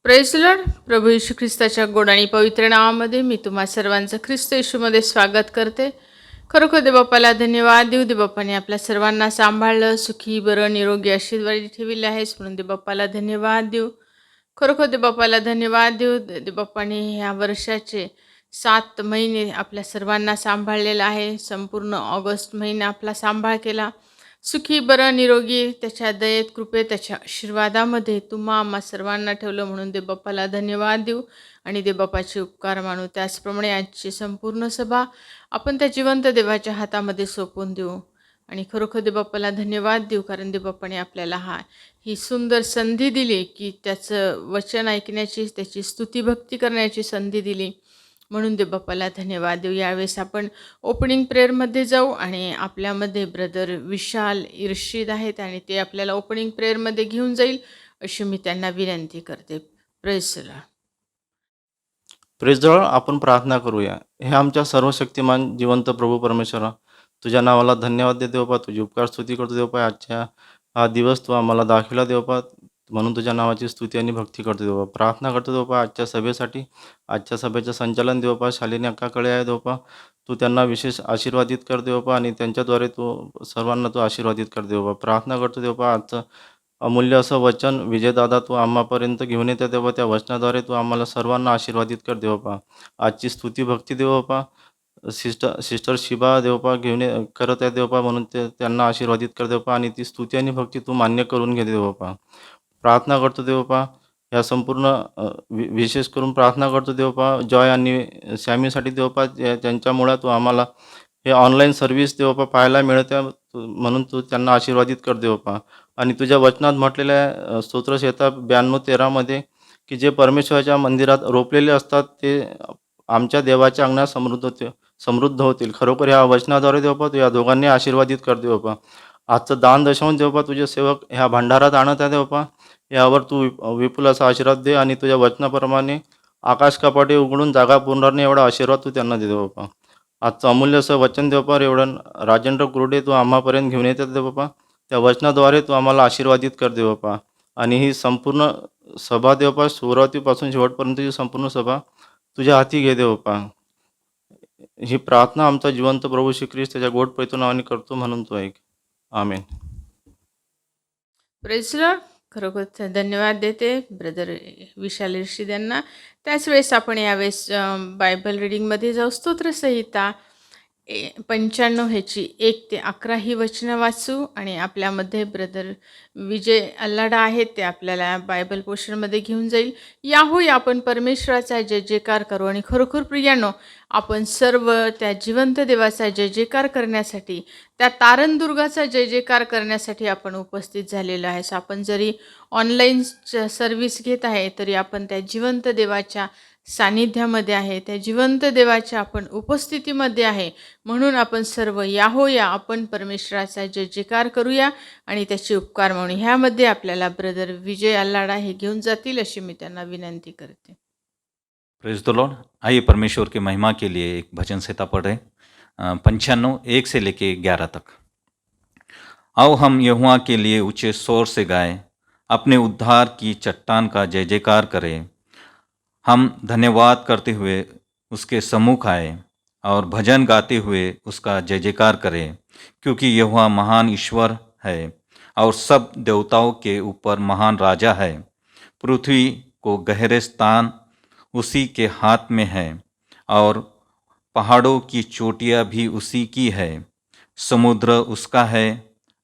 Praise Lord. प्रभू येशू ख्रिस्ताच्या गोड आणि पवित्र नावामध्ये मी तुम्हा सर्वांचं ख्रिस्त येशूमध्ये स्वागत करते. खरोखर दे बाप्पाला धन्यवाद देऊ. दे बाप्पाने आपल्या सर्वांना सांभाळलं, सुखी बरं निरोगी आशीर्वादी ठेविले आहेस म्हणून दे बाप्पाला धन्यवाद देऊ. खरोखर दे बाप्पाला धन्यवाद देऊ. दे बाप्पाने ह्या वर्षाचे 7 महिने आपल्या सर्वांना सांभाळलेलं आहे. संपूर्ण ऑगस्ट महिना आपला सांभाळ केला. सुखी बरं निरोगी त्याच्या दयेत कृपेत त्याच्या आशीर्वादामध्ये तुम्हा आम्हा सर्वांना ठेवलं म्हणून दे बाप्पाला धन्यवाद देऊ आणि दे बाप्पाचे उपकार मानू. त्याचप्रमाणे आजची संपूर्ण सभा आपण त्या जिवंत देवाच्या हातामध्ये सोपवून देऊ आणि खरोखर दे बाप्पाला धन्यवाद देऊ, कारण दे बाप्पाने आपल्याला ही सुंदर संधी दिली की त्याचं वचन ऐकण्याची, त्याची स्तुतीभक्ती करण्याची संधी दिली म्हणून दे बाप्पाला धन्यवाद देऊ. यावेळेस आपण ओपनिंग प्रेयरमध्ये जाऊ आणि आपल्यामध्ये ब्रदर विशाल इर्शिद आहेत आणि ते आपल्याला ओपनिंग प्रेयरमध्ये घेऊन जाईल अशी मी त्यांना विनंती करते. Praise the lord. Praise the Lord. आपण प्रार्थना करूया. हे आमच्या सर्वशक्तिमान जिवंत प्रभू परमेश्वरा, तुझ्या नावाला धन्यवाद देतो बाबा. तुझी उपकार स्तुती करतो देवपा. आजच्या हा दिवस तू आम्हाला दाखविला देवपा, म्हणून तुझ्या नावाची स्तुती आणि भक्ती करतो देवपा. प्रार्थना करतो देवपा आजच्या सभेसाठी. आजच्या सभेचं संचालन देवपा शालिनी अक्काकडे आहे देवपा. तू त्यांना विशेष आशीर्वादित कर देवपा आणि त्यांच्याद्वारे तू सर्वांना तू आशीर्वादित कर देवपा. प्रार्थना करतो देवपा आजचं अमूल्य असं वचन विजयदादा तू आम्हापर्यंत घेऊन येते देवा. त्या वचनाद्वारे तू आम्हाला सर्वांना आशीर्वादित कर देवपा. आजची स्तुती भक्ती देवपा सिस्टर शिबा देवपा करत आहे देवपा, म्हणून त्यांना आशीर्वादित कर देवपा आणि ती स्तुती आणि भक्ती तू मान्य करून घे देवपा. प्रार्थना करतो देवपा ह्या संपूर्ण विशेष करून प्रार्थना करतो देवपा जॉय आणि सॅमीसाठी देवपा. त्यांच्यामुळे तू आम्हाला हे ऑनलाईन सर्व्हिस देवपा पाहायला मिळते, म्हणून तू त्यांना आशीर्वादित कर देवपा. आणि तुझ्या वचनात म्हटलेल्या स्तोत्रशेता 92:13 की जे परमेश्वराच्या मंदिरात रोपलेले असतात ते आमच्या देवाच्या अंगणात समृद्ध होतील. खरोखर ह्या वचनाद्वारे देवपा तू या दोघांनी आशीर्वादित कर देवपा. आजचं दान दशवून देवपा तुझे सेवक ह्या भंडारात आणत आहे देवपा. यावर तू विपुल असा आशीर्वाद दे आणि तुझ्या वचनाप्रमाणे आकाश कपाटे उघडून जागा पुरणारने एवढा आशीर्वाद तू त्यांना दे देवपा. आजचं अमूल्य असं वचन देवपा एवढं राजेंद्र कुरडे तू आम्हापर्यंत घेऊन येतात देवपा. त्या वचनाद्वारे तू आम्हाला आशीर्वादित कर देवपा. आणि ही संपूर्ण सभा देवपा सुरुवातीपासून शेवटपर्यंतची संपूर्ण सभा तुझ्या हाती घे देवपा. ही प्रार्थना आमचा जिवंत प्रभू श्री ख्रिस्त त्याच्या गोड पवित्र नावाने करतो, म्हणून तो ऐक. आमेन. Praise the lord. खरोखर धन्यवाद देते ब्रदर विशाल इर्शिद यांना. त्याच वेळेस आपण यावेळेस बायबल रिडिंगमध्ये जाऊ. स्तोत्रसंहिता 95 ह्याची 1 ते 11 ही वचनं वाचू आणि आपल्यामध्ये ब्रदर विजय अल्लाडा आहेत, ते आपल्याला बायबल पोर्शनमध्ये घेऊन जाईल. याहोय आपण परमेश्वराचा जय जयकार करू आणि खरोखर प्रियानो आपण सर्व त्या जिवंत देवाचा जय जयकार करण्यासाठी, त्या तारणदुर्गाचा जय जयकार करण्यासाठी आपण उपस्थित झालेलो आहे. आपण जरी ऑनलाईन सर्व्हिस घेत आहे तरी आपण त्या जिवंत देवाच्या सानिध्यामध्ये आहे, त्या जिवंत देवाच्या आपण उपस्थितीमध्ये आहे. म्हणून आपण सर्व याहोया आपण परमेश्वराचा जय जयकार करूया आणि त्याचे उपकार म्हणून. ह्यामध्ये आपल्याला ब्रदर विजय अल्लाडा हे घेऊन जातील अशी मी त्यांना विनंती करते. Praise the Lord. आइए परमेश्वर की महिमा के लिए एक भजन संहिता पढ़े 95 1 से लेके 11 तक. आओ हम यहोवा के लिए ऊंचे शोर से गाएं, अपने उद्धार की चट्टान का जय जयकार करें. हम धन्यवाद करते हुए उसके सम्मुख आए और भजन गाते हुए उसका जय जयकार करें, क्योंकि यहोवा महान ईश्वर है और सब देवताओं के ऊपर महान राजा है. पृथ्वी को गहरे स्थान उसी के हाथ में है और पहाड़ों की चोटियाँ भी उसी की है. समुद्र उसका है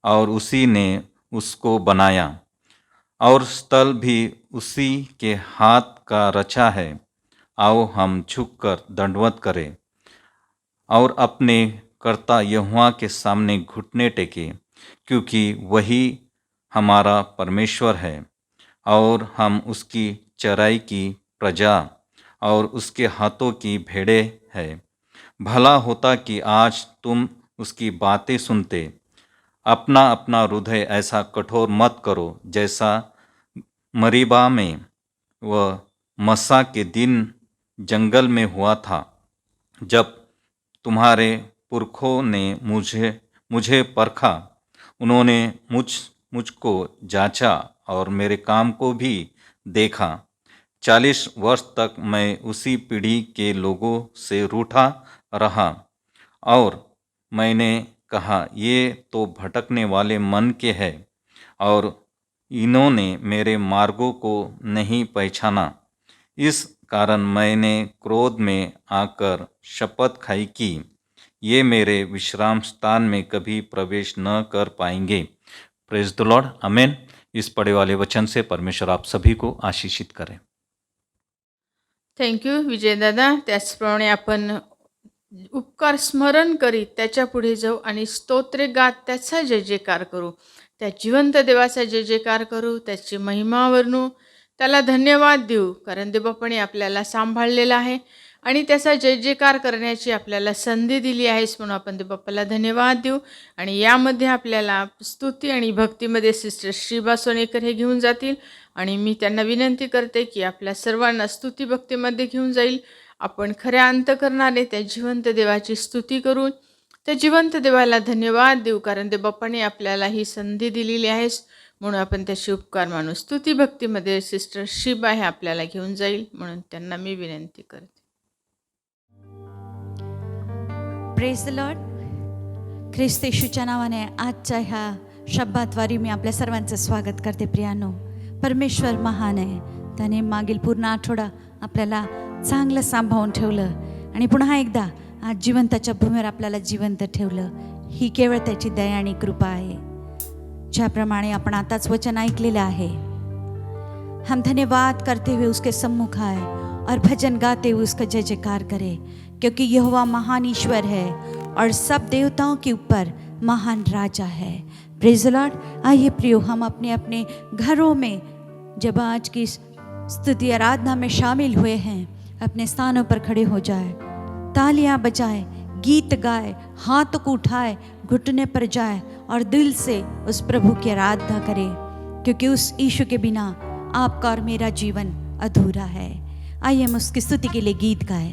और उसी ने उसको बनाया और स्थल भी उसी के हाथ का रचा है. आओ हम झुककर दंडवत करें और अपने कर्ता यहोवा के सामने घुटने टेकें, क्योंकि वही हमारा परमेश्वर है और हम उसकी चराई की प्रजा और उसके हाथों की भेड़ें हैं. भला होता कि आज तुम उसकी बातें सुनते. अपना अपना हृदय ऐसा कठोर मत करो जैसा मरीबा में व मस्सा के दिन जंगल में हुआ था, जब तुम्हारे पुरखों ने मुझे परखा. उन्होंने मुझको जांचा और मेरे काम को भी देखा. 40 वर्ष तक मैं उसी पीढ़ी के लोगों से रूठा रहा और मैंने कहा, ये तो भटकने वाले मन के हैं और इन्होंने मेरे मार्गों को नहीं पहचाना। इस कारण मैंने क्रोध में आकर शपथ खाई कि ये मेरे विश्राम स्थान में कभी प्रवेश न कर पाएंगे। प्रेज द लॉर्ड, आमेन। इस पढ़े वाले वचन से परमेश्वर आप सभी को आशीषित करें। थँक्यू विजयदादा. त्याचप्रमाणे आपण उपकार स्मरण करीत त्याच्या पुढे जाऊ आणि स्तोत्रे गात त्याचा जय जयकार करू, त्या जिवंत देवाचा जय जयकार करू, त्याची महिमा वर्णू, त्याला धन्यवाद देऊ, कारण देवबापाने आपल्याला सांभाळलेलं आहे आणि त्याचा जय जयकार करण्याची आपल्याला संधी दिली आहेस, म्हणून आपण देवबापाला धन्यवाद देऊ. आणि यामध्ये आपल्याला स्तुती आणि भक्तीमध्ये सिस्टर श्रीबा सोनेकर हे घेऊन जातील आणि मी त्यांना विनंती करते की आपल्या सर्वांना स्तुती भक्तीमध्ये घेऊन जाईल. आपण खऱ्या अंतकरणाने त्या जिवंत देवाची स्तुती करून त्या जिवंत देवाला धन्यवाद देऊ, कारण देवबापाने आपल्याला ही संधी दिलेली आहेस, म्हणून आपण त्याचे उपकार मानू. स्तुती भक्तीमध्ये सिस्टर शिबा हे आपल्याला घेऊन जाईल, म्हणून त्यांना मी विनंती करते. Praise the lord. ख्रिस्त येशूच्या नावाने आजच्या ह्या शब्दाद्वारे मी आपल्या सर्वांचं स्वागत करते. प्रियानो, परमेश्वर महान आहे. त्याने मागील पूर्ण आठवडा आपल्याला चांगलं सांभाळून ठेवलं आणि पुन्हा एकदा आज जिवंताच्या भूमीवर आपल्याला जिवंत ठेवलं. ही केवळ त्याची दया आणि कृपा आहे. ज्याप्रमाणे आपण आताच वचन ऐकलेलं आहे, हम धन्यवाद करते हुए उसके सम्मुख आए और भजन गाते हुए उसका जय जयकार करें, क्योंकि यहोवा महान ईश्वर है और सब देवताओं के ऊपर महान राजा है. Praise the Lord. आइए प्रियो, हम अपने अपने घरों में जब आज की स्तुति आराधना में शामिल हुए हैं, अपने स्थानों पर खड़े हो जाए, तालियां बजाए, गीत गाए, हाथ को उठाए, घुटने पर जाए और दिल से उस प्रभु की आराधना करें, क्योंकि उस यीशु के बिना आपका और मेरा जीवन अधूरा है. आइए हम उसकी स्तुति के लिए गीत गाएं.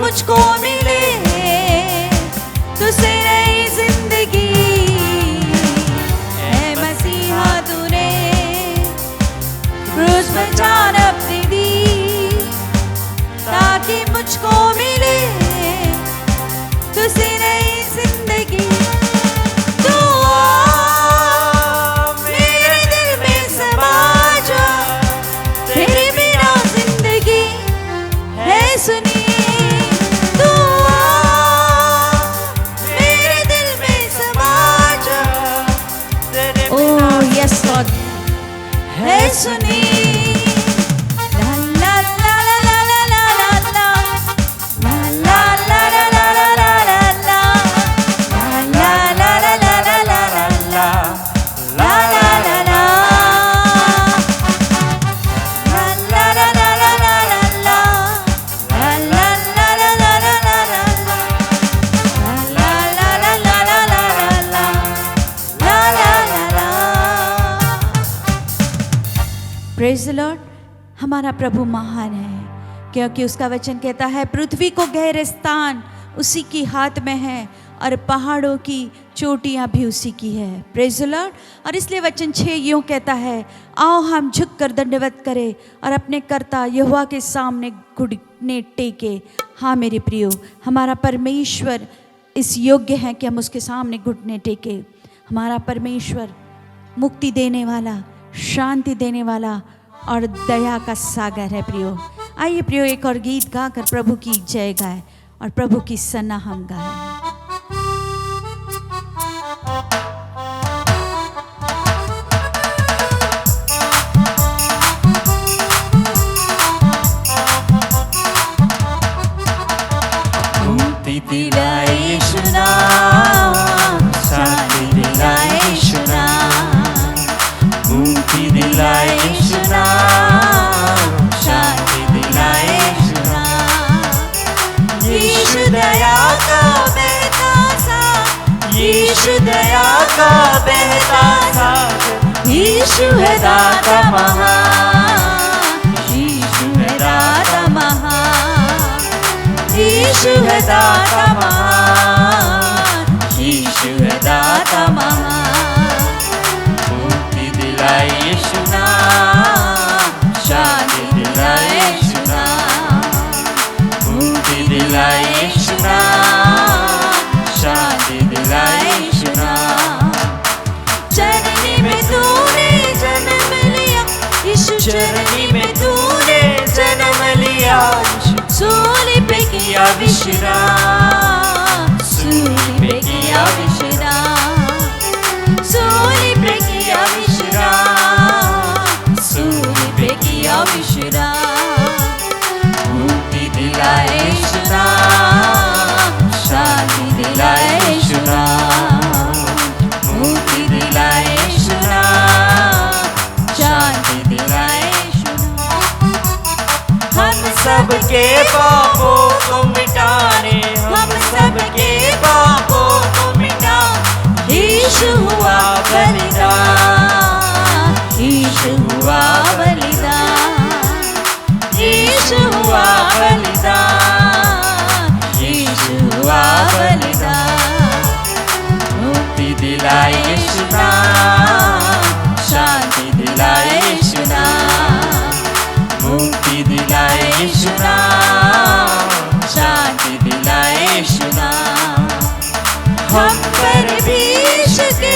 मुझको मिले तुझसे नई जिंदगी। ऐ मसीहा तूने क्रूस पर जान अपनी दी ताकि मुझको मिले तुझसे नई जिंदगी। तू आ मेरे दिल में समा जा, तेरे बिना जिंदगी है सुनी। तू आ मेरे दिल में समा जा, तेरे बिना यस लॉर्ड है सुनी। Praise the Lord. हमारा प्रभु महान है, क्योंकि उसका वचन कहता है पृथ्वी को गहरे स्थान उसी की हाथ में है और पहाड़ों की चोटियां भी उसी की है। Praise the Lord. और इसलिए वचन 6 यूँ कहता है, आओ हम झुक कर दंडवत करें और अपने कर्ता यहोवा के सामने घुटने टेके। हाँ मेरे प्रियो, हमारा परमेश्वर इस योग्य है कि हम उसके सामने घुटने टेके। हमारा परमेश्वर मुक्ति देने वाला, शांति देने वाला और दया का सागर है। प्रियो, आइए प्रियो एक और गीत गाकर प्रभु की जय गाए और प्रभु की सना हम गाए। मुक्ति दिलाए यीशु नाम, शांति दिलाए यीशु नाम। मुक्ति दिलाए यीशु नाम, शांति दिलाए यीशु नाम। यीशु दया का बहता सागर, यीशु दया का बहता सागर। यीशु है दाता महान, यीशु है दाता महान। यीशु है दाता महान, यीशु है दाता महान। मुक्ति दिलाए यीशु नाम, शांति दिलाए यीशु नाम। मुक्ति दिलाए यीशु नाम, शांति दिलाए यीशु नाम। चरनी में तूने जन्म लिया यीशु, चरनी में तूने जन्म लिया, सूली पे किया विश्राम, सूली पे किया विश्राम। सूली पे किया विश्राम, सूली पे किया विश्राम। मुक्ति दिलाए यीशु नाम, शांति दिलाए यीशु नाम। मुक्ति दिलाए यीशु नाम, शांति दिलाए यीशु नाम। हम सबके पापों को मिटाने, हम सबके पापों को मिटाने यीशु हुआ बलिदान, यीशु हुआ बलिदान। यीशु हुआ बलिदान, यीशु हुआ बलिदान। मुक्ति दिलाए यीशु नाम, शांति दिलाए यीशु नाम। मुक्ति दिलाए यीशु नाम, शांति दिलाए यीशु नाम। हम पर भी शुक्र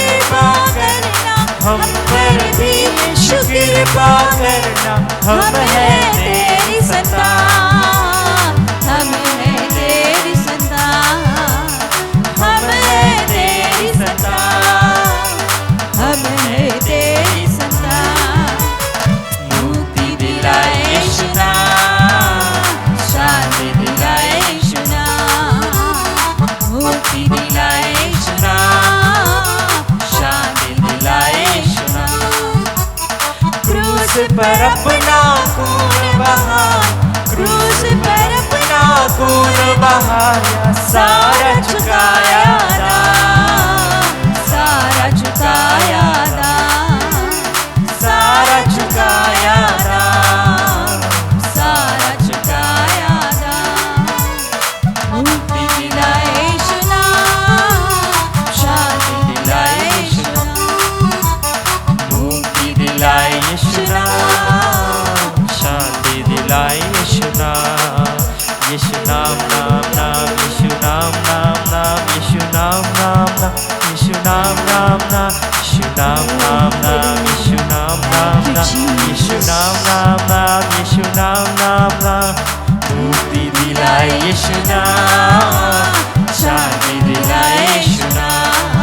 करना, हम पर भी शुक्र करना। हम है तेरी संतान, हम है तेरी संतान। हम है तेरी संतान, हम है तेरी संतान। मुक्ति दिलाए यीशु नाम, शांति दिलाए यीशु नाम। मुक्ति दिलाए यीशु नाम, शांति दिलाए यीशु नाम। क्रूस पर अपना खून बहाया, क्रूस पर अपना खून बहाया। सारा चुकाया दाम, सारा चुकाया दाम। सारा चुकाया दाम, सारा चुकाया दाम। नाम मुक्ति दिलाए यीशु नाम, शांति दिलाए यीशु नाम,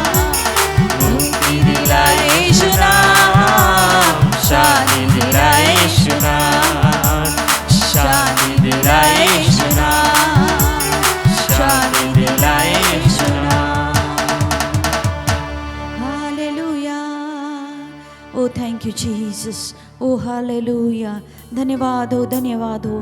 मुक्ति दिलाए यीशु नाम, शांति दिलाए यीशु नाम, शांति दिलाए यीशु नाम, शांति दिलाए यीशु नाम। Hallelujah. Oh thank you Jesus. Oh hallelujah. धन्यवाद हो, धन्यवाद हो।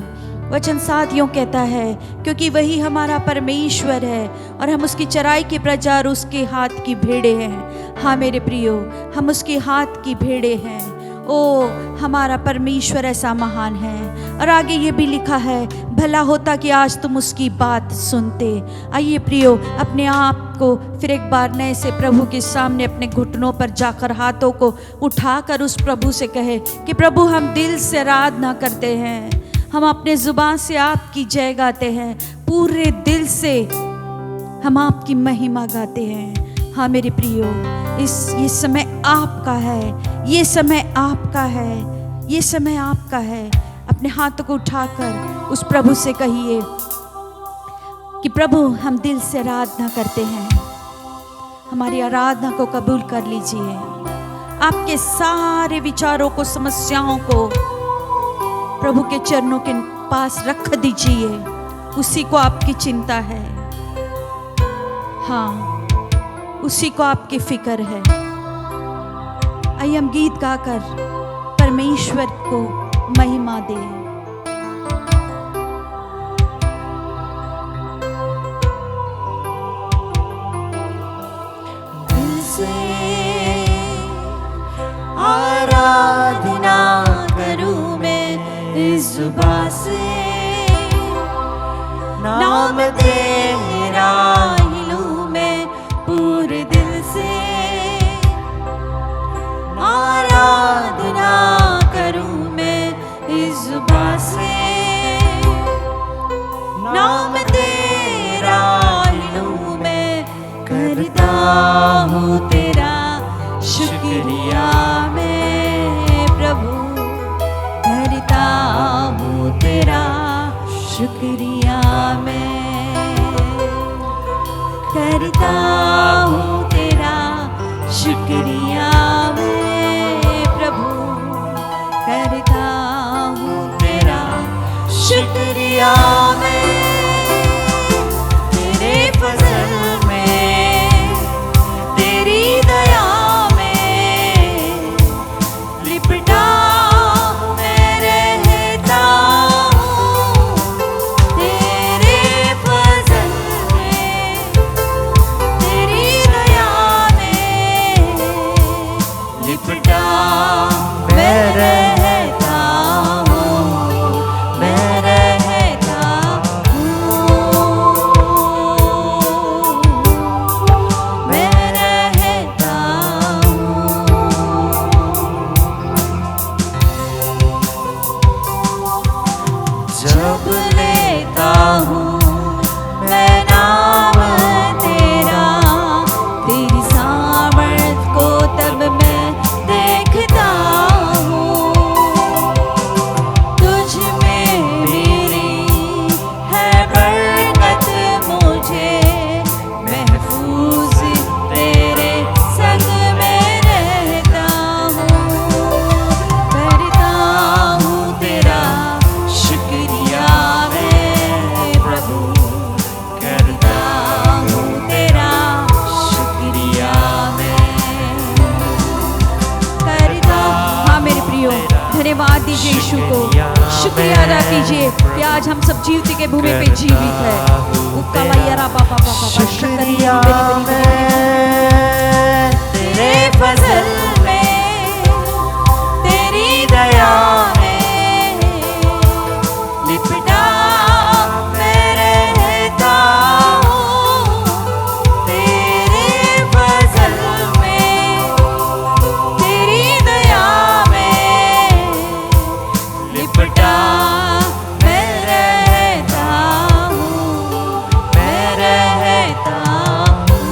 वचन साथ यूँ कहता है, क्योंकि वही हमारा परमेश्वर है और हम उसकी चराई की प्रजा और उसके हाथ की भेड़े हैं। हाँ मेरे प्रियो, हम उसके हाथ की भेड़े हैं। ओ हमारा परमेश्वर ऐसा महान है। और आगे ये भी लिखा है, भला होता कि आज तुम उसकी बात सुनते। आइए प्रियो, अपने आप को फिर एक बार नए से प्रभु के सामने अपने घुटनों पर जाकर हाथों को उठाकर उस प्रभु से कहे कि प्रभु हम दिल से आराधना करते हैं, हम अपने ज़ुबान से आपकी जय गाते हैं, पूरे दिल से हम आपकी महिमा गाते हैं। हाँ मेरे प्रियो, ये समय आपका है, ये समय आपका है, ये समय आपका है। अपने हाथों को उठाकर उस प्रभु से कहिए कि प्रभु हम दिल से आराधना करते हैं, हमारी आराधना को कबूल कर लीजिए। आपके सारे विचारों को, समस्याओं को प्रभु के चरणों के पास रख दीजिए, उसी को आपकी चिंता है। हाँ, उसी को आपकी फिक्र है। आइए हम गीत गाकर परमेश्वर को महिमा दें। दिल से आराधना करूं मैं, इस जुबां से नाम तेरा ही लूं मैं, पूरे दिल से आराधना करूं मैं, इस जुबां से नाम तेरा ही लूं मैं, करता हूँ तेरा शुक्रिया मैं प्रभु, करता हूँ तेरा शुक्रिया मैं, करता हूँ तेरा शुक्रिया मैं प्रभु, करता हूँ तेरा शुक्रिया मैं। तेरे फजल में, तेरी दया में लिपटा मैं रहता हूँ, तेरे फजल में, तेरी दया में लिपटा मैं रहता हूँ, मैं रहता हूँ, मैं रहता हूँ। जब लेता हूँ मैं नाम तेरा, तेरी सामर्थ को तब मैं देखता हूँ, तुझ में मेरी है बरकत, मुझे महफूज तेरे संग में रहता हूँ, करता हूँ तेरा शुक्रिया मैं प्रभु, करता हूँ तेरा शुक्रिया मैं, करता। हाँ मेरे प्रियो, धन्यवाद दीजिए यीशु को, शुक्रिया अदा कीजिए कि आज हम सब जीवती के भूमि पे जीवित है। शुक्रिया मैं तेरे फजल में, तेरी दया में लिपटा मैं रहता हूँ, तेरे फजल में, तेरी दया में लिपटा मैं रहता हूँ, मैं रहता हूँ।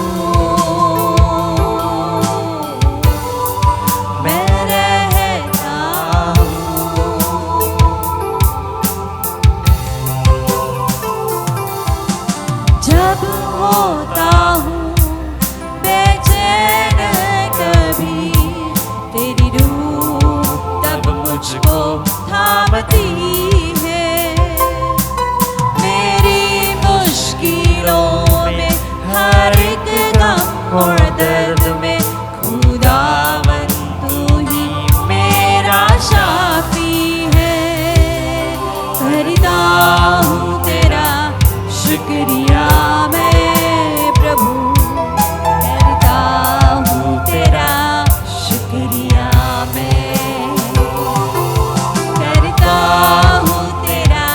शुक्रिया मैं प्रभु करता हूँ तेरा शुक्रिया मैं करता हूँ तेरा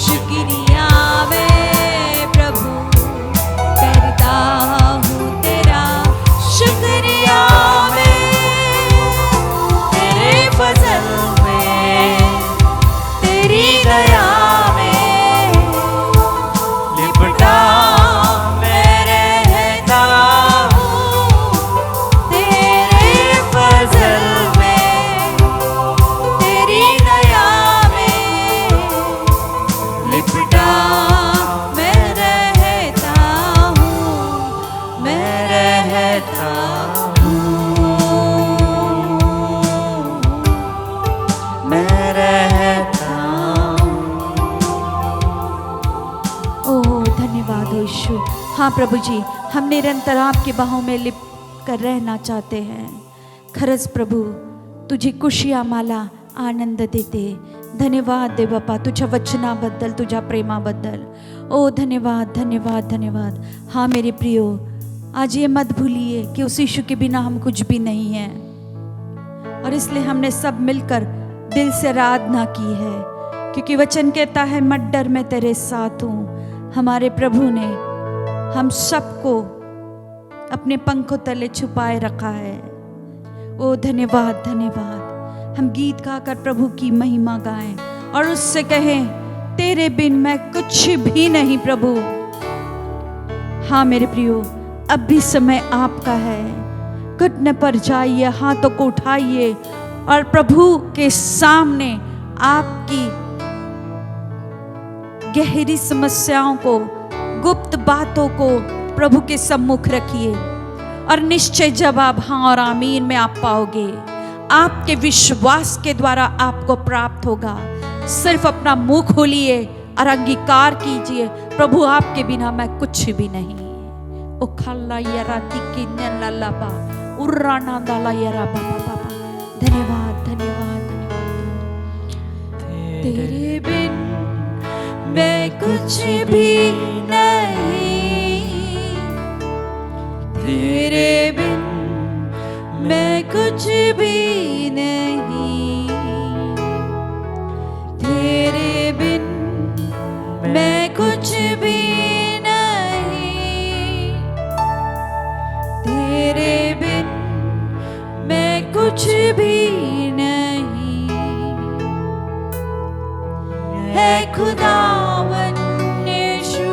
शुक्रिया मैं प्रभु करता हूँ तेरा शुक्रिया मैं तेरे फजल में तेरी दया में लिपटा मैं रहता हूँ तेरे फजल में तेरी दया में लिपटा मैं रहता हूँ मैं रहता मैं रहता ओह धन्यवाद हो यीशु। हाँ प्रभु जी, हम निरंतर आपके बाहों में लिप कर रहना चाहते हैं। खरंच प्रभू, तुझी खुशी आम्हाला आनंद देते। धन्यवाद दे बापा तुझ्या वचनाबद्दल, तुझ्या प्रेमाबद्दल। ओ धन्यवाद धन्यवाद धन्यवाद। हाँ मेरे प्रियो, आज ये मत भूलिए कि उस यीशु के बिना हम कुछ भी नहीं हैं, और इसलिए हमने सब मिलकर दिल से आराधना की है, क्योंकि वचन कहता है मत डर मैं तेरे साथ हूँ। हमारे प्रभु ने हम सबको अपने पंखों तले छुपाए रखा है। ओ धन्यवाद धन्यवाद। हम गीत गाकर प्रभु की महिमा गाएं और उससे कहें तेरे बिन मैं कुछ भी नहीं प्रभु। हाँ मेरे प्रियो, अब भी समय आपका है। घुटने पर जाइए, हाथों को उठाइए और प्रभु के सामने आपकी गहरी समस्याओं को, गुप्त बातों को प्रभु के सम्मुख रखिए और निश्चय जवाब हाँ और आमीन में आप पाओगे। आपके विश्वास के द्वारा आपको प्राप्त होगा। सिर्फ अपना मुंह खोलिए और अंगीकार कीजिए, प्रभु आपके बिना मैं कुछ भी नहीं। ओ खल्ला यरा तिकी नल्लाबा उर्राना दाला यरा बाबा बाबा। धन्यवाद धन्यवाद धन्यवाद। तेरे बिन मैं कुछ भी नहीं, तेरे बिन मैं कुछ भी नहीं, तेरे बिन मैं कुछ भी नहीं, तेरे बिन मैं कुछ भी नहीं। है खुदावन यीशु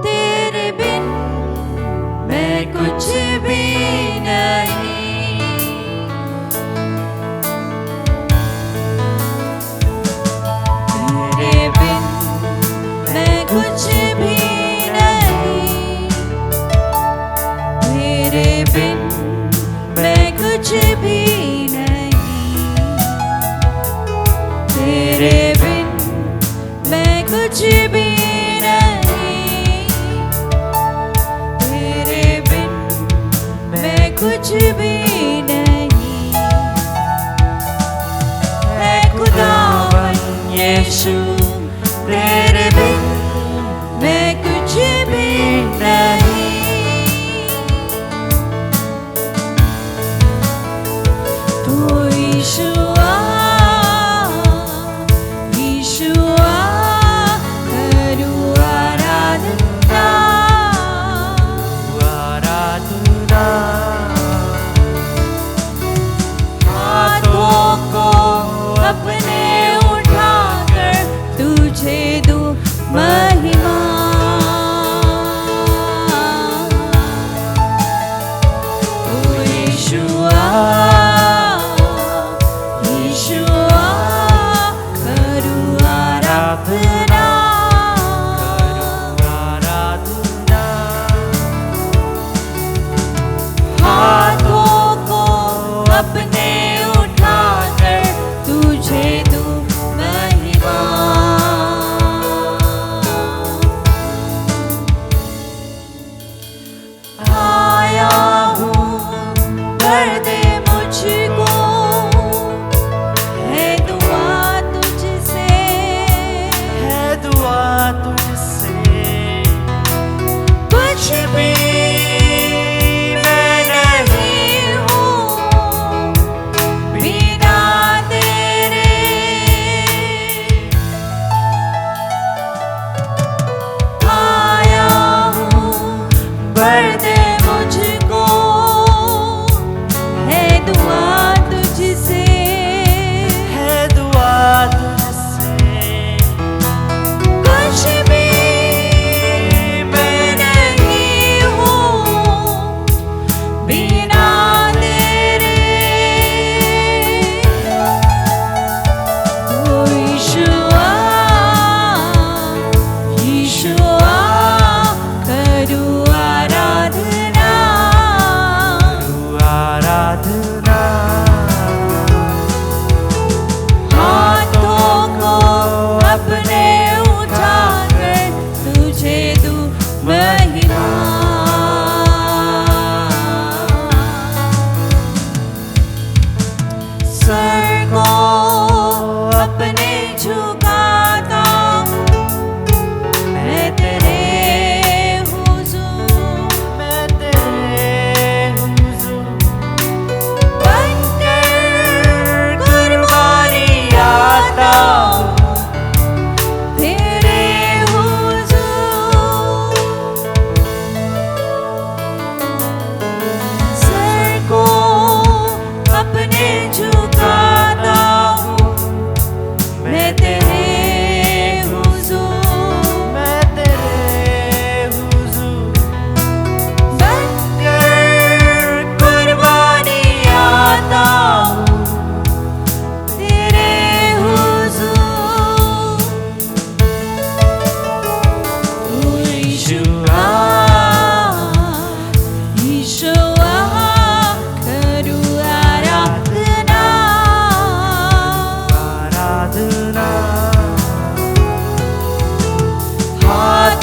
तेरे बिन मैं कुछ भी नहीं, तेरे बिन मैं कुछ भी नहीं, तेरे बिन मैं कुछ भी नहीं, तेरे बिन मैं कुछ भी नहीं, तेरे बिन मैं कुछ भी नहीं। है खुदावन यीशु तेरे बिन मैं कुछ भी नहीं, तू यीशुआ यीशुआ करूँ आराधना आराधना। हाथों को अपने उठाकर तुझे दूँ महिमा, ओ यीशुआ यीशुआ करूँ आराधना आराधना। हाथों को अपने उठाकर तुझे दूँ महिमा, आया हूँ भर दे मुझको, है दुआ तुझसे,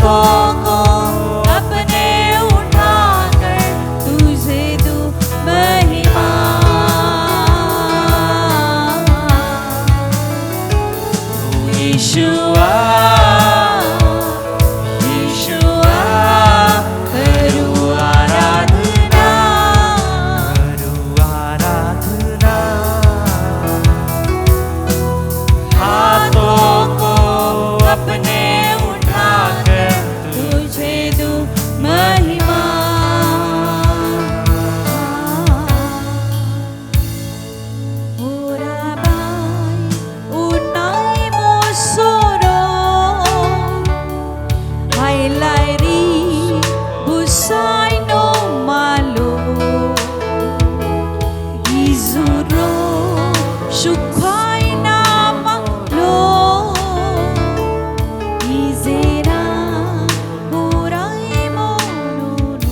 हाथों को अपने उठाकर तुझे दूं महिमा। यीशुआ यीशुआ करूं आराधना हाथों को अपने उठाकर तुझे दूं महिमा। Orabai unai mosoro hailairi busai no malo izuro shukhai namalo izera orai mono.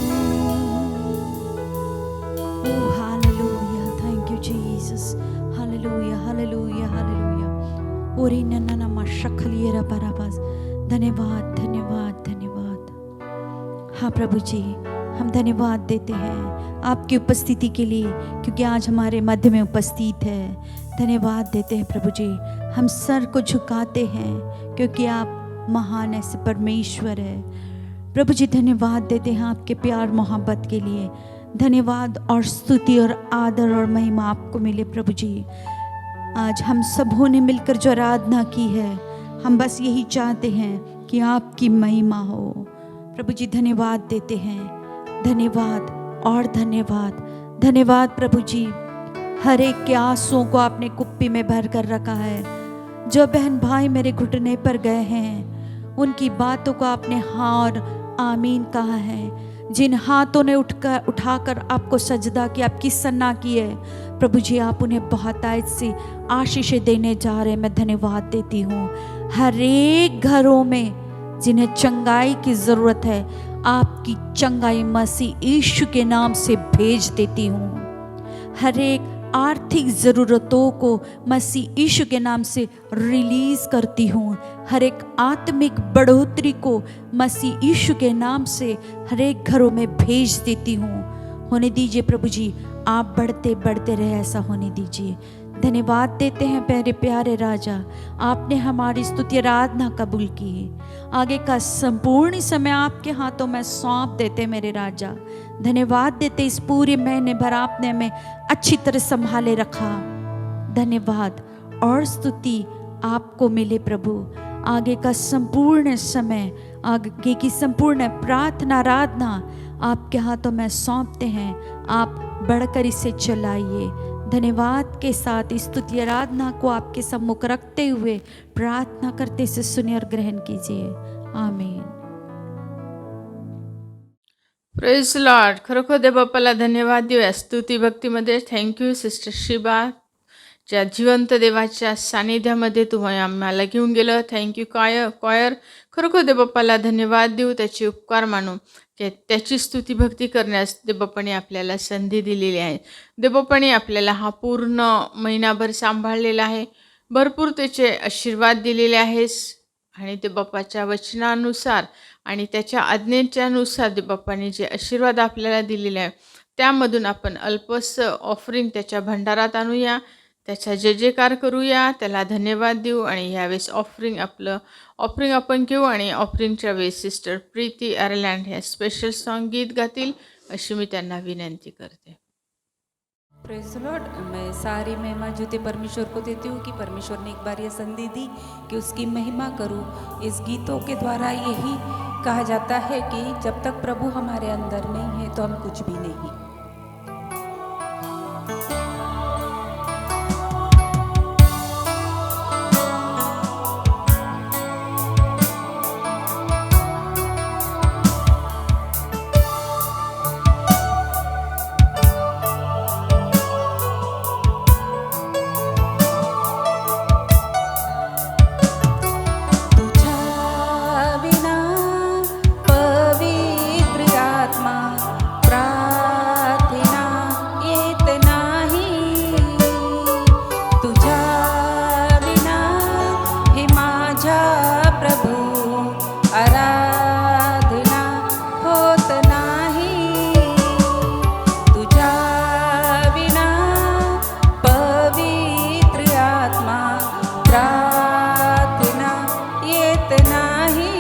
Oh, hallelujah. Thank you, Jesus. Hallelujah, hallelujah, hallelujah. Ori nana mashakhaliyera barabas. धन्यवाद धन्यवाद धन्यवाद। हाँ प्रभु जी, हम धन्यवाद देते हैं आपकी उपस्थिति के लिए, क्योंकि आज हमारे मध्य में उपस्थित है। धन्यवाद देते हैं प्रभु जी, हम सर को झुकाते हैं क्योंकि आप महान ऐसे परमेश्वर है। प्रभु जी धन्यवाद देते हैं आपके प्यार मोहब्बत के लिए। धन्यवाद और स्तुति और आदर और महिमा आपको मिले प्रभु जी। आज हम सबों ने मिलकर जो आराधना की है, हम बस यही चाहते हैं कि आपकी महिमा हो। प्रभु जी धन्यवाद देते हैं, धन्यवाद और धन्यवाद। धन्यवाद प्रभु जी, हर एक के आंसुओं को आपने कुप्पी में भर कर रखा है। जो बहन भाई मेरे घुटने पर गए हैं, उनकी बातों को आपने हाँ और आमीन कहा है। जिन हाथों ने उठाकर आपको सजदा किया, आपकी सन्ना की है, प्रभु जी आप उन्हें बहुत ऐसी आशीषें देने जा रहे हैं। मैं धन्यवाद देती हूँ। हर एक घरों में जिन्हें चंगाई की ज़रूरत है, आपकी चंगाई मसीह यीशु के नाम से भेज देती हूँ। हर एक आर्थिक ज़रूरतों को मसीह यीशु के नाम से रिलीज़ करती हूँ। हर एक आत्मिक बढ़ोतरी को मसीह यीशु के नाम से हर एक घरों में भेज देती हूँ। होने दीजिए प्रभु जी, आप बढ़ते बढ़ते रहे, ऐसा होने दीजिए। धन्यवाद देते हैं मेरे प्यारे राजा, आपने हमारी स्तुति आराधना कबूल की। आगे का संपूर्ण समय आपके हाथों में सौंप देते मेरे राजा। धन्यवाद देते इस पूरे महीने भर आपने हमें अच्छी तरह संभाले रखा। धन्यवाद और स्तुति आपको मिले प्रभु। आगे का संपूर्ण समय, आगे की संपूर्ण प्रार्थना आराधना आपके हाथों में सौंपते हैं। आप बढ़कर इसे चलाइए। धन्यवाद के साथ इस स्तुति आराधना को आपके सम्मुख रखते हुए प्रार्थना करते इसे सुनिए और ग्रहण कीजिए। आमीन। Praise Lord. खरोखर देव बाप्पाला धन्यवाद देऊया स्तुती भक्तीमध्ये। थँक्यू सिस्टर शिबा, ज्या जिवंत देवाच्या सानिध्यामध्ये तुम्ही आम्हाला घेऊन गेलं। Thank you coir. खरोखर देव बाप्पाला धन्यवाद देऊ, त्याचे उपकार मानू, की त्याची स्तुती भक्ती करण्यास देवबापाने आपल्याला संधी दिलेली आहे। देवबापाने आपल्याला हा पूर्ण महिनाभर सांभाळलेला आहे, भरपूर त्याचे आशीर्वाद दिलेले आहेत आणि देवबापाच्या वचनानुसार आणि त्याच्या आज्ञेच्यानुसार देवबापाने जे आशीर्वाद आपल्याला दिलेले आहे, त्यामधून आपण अल्पस ऑफरिंग त्याच्या भंडारात आणूया, त्याचा जयजयकार करूया, त्याला धन्यवाद देऊ आणि यावेळेस ऑफरिंग आपण घेऊ आणि ऑफरिंगच्या वेळेस सिस्टर प्रीती आयर्लंड ह्या स्पेशल सॉन्ग गीत गातील अशी मी त्यांना विनंती करते। Praise the Lord. मैं सारी महिमा जूते परमेश्वर को देती हूँ कि परमेश्वर ने एक बार ये संधि दी कि उसकी महिमा करूँ। इस गीतों के द्वारा यही कहा जाता है कि जब तक प्रभु हमारे अंदर नहीं है तो हम कुछ भी नहीं। नाही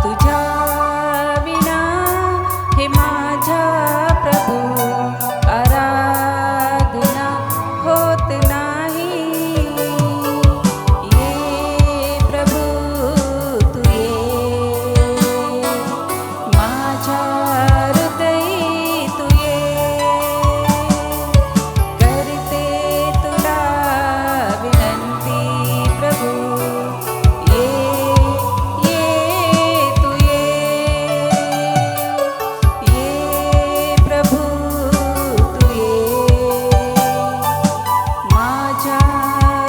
तुझ्या विना हे माझ्या प्रभू आराधना होत नाही ये प्रभू तू ये माझ्या हृदयी तू ये करते तुला विनंती प्रभू ये तू ये प्रभू तू ये माझ्या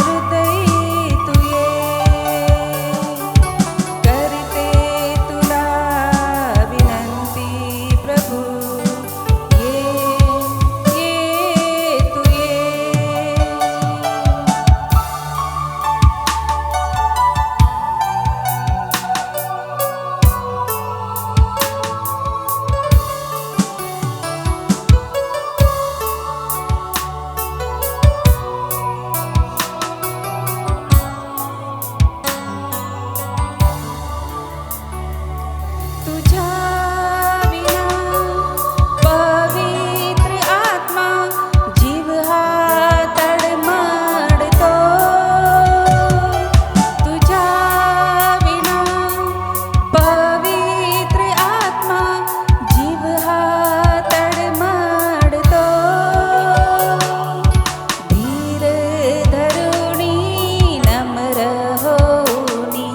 हृदयी तू ये करते तुला विनंती प्रभू ये तू ये तुझ्या विना पवित्र आत्मा जीव हा तडमडतो तुझ्या विना पवित्र आत्मा जीव हा तडमडतो धीर धरुणी नम्र होऊनी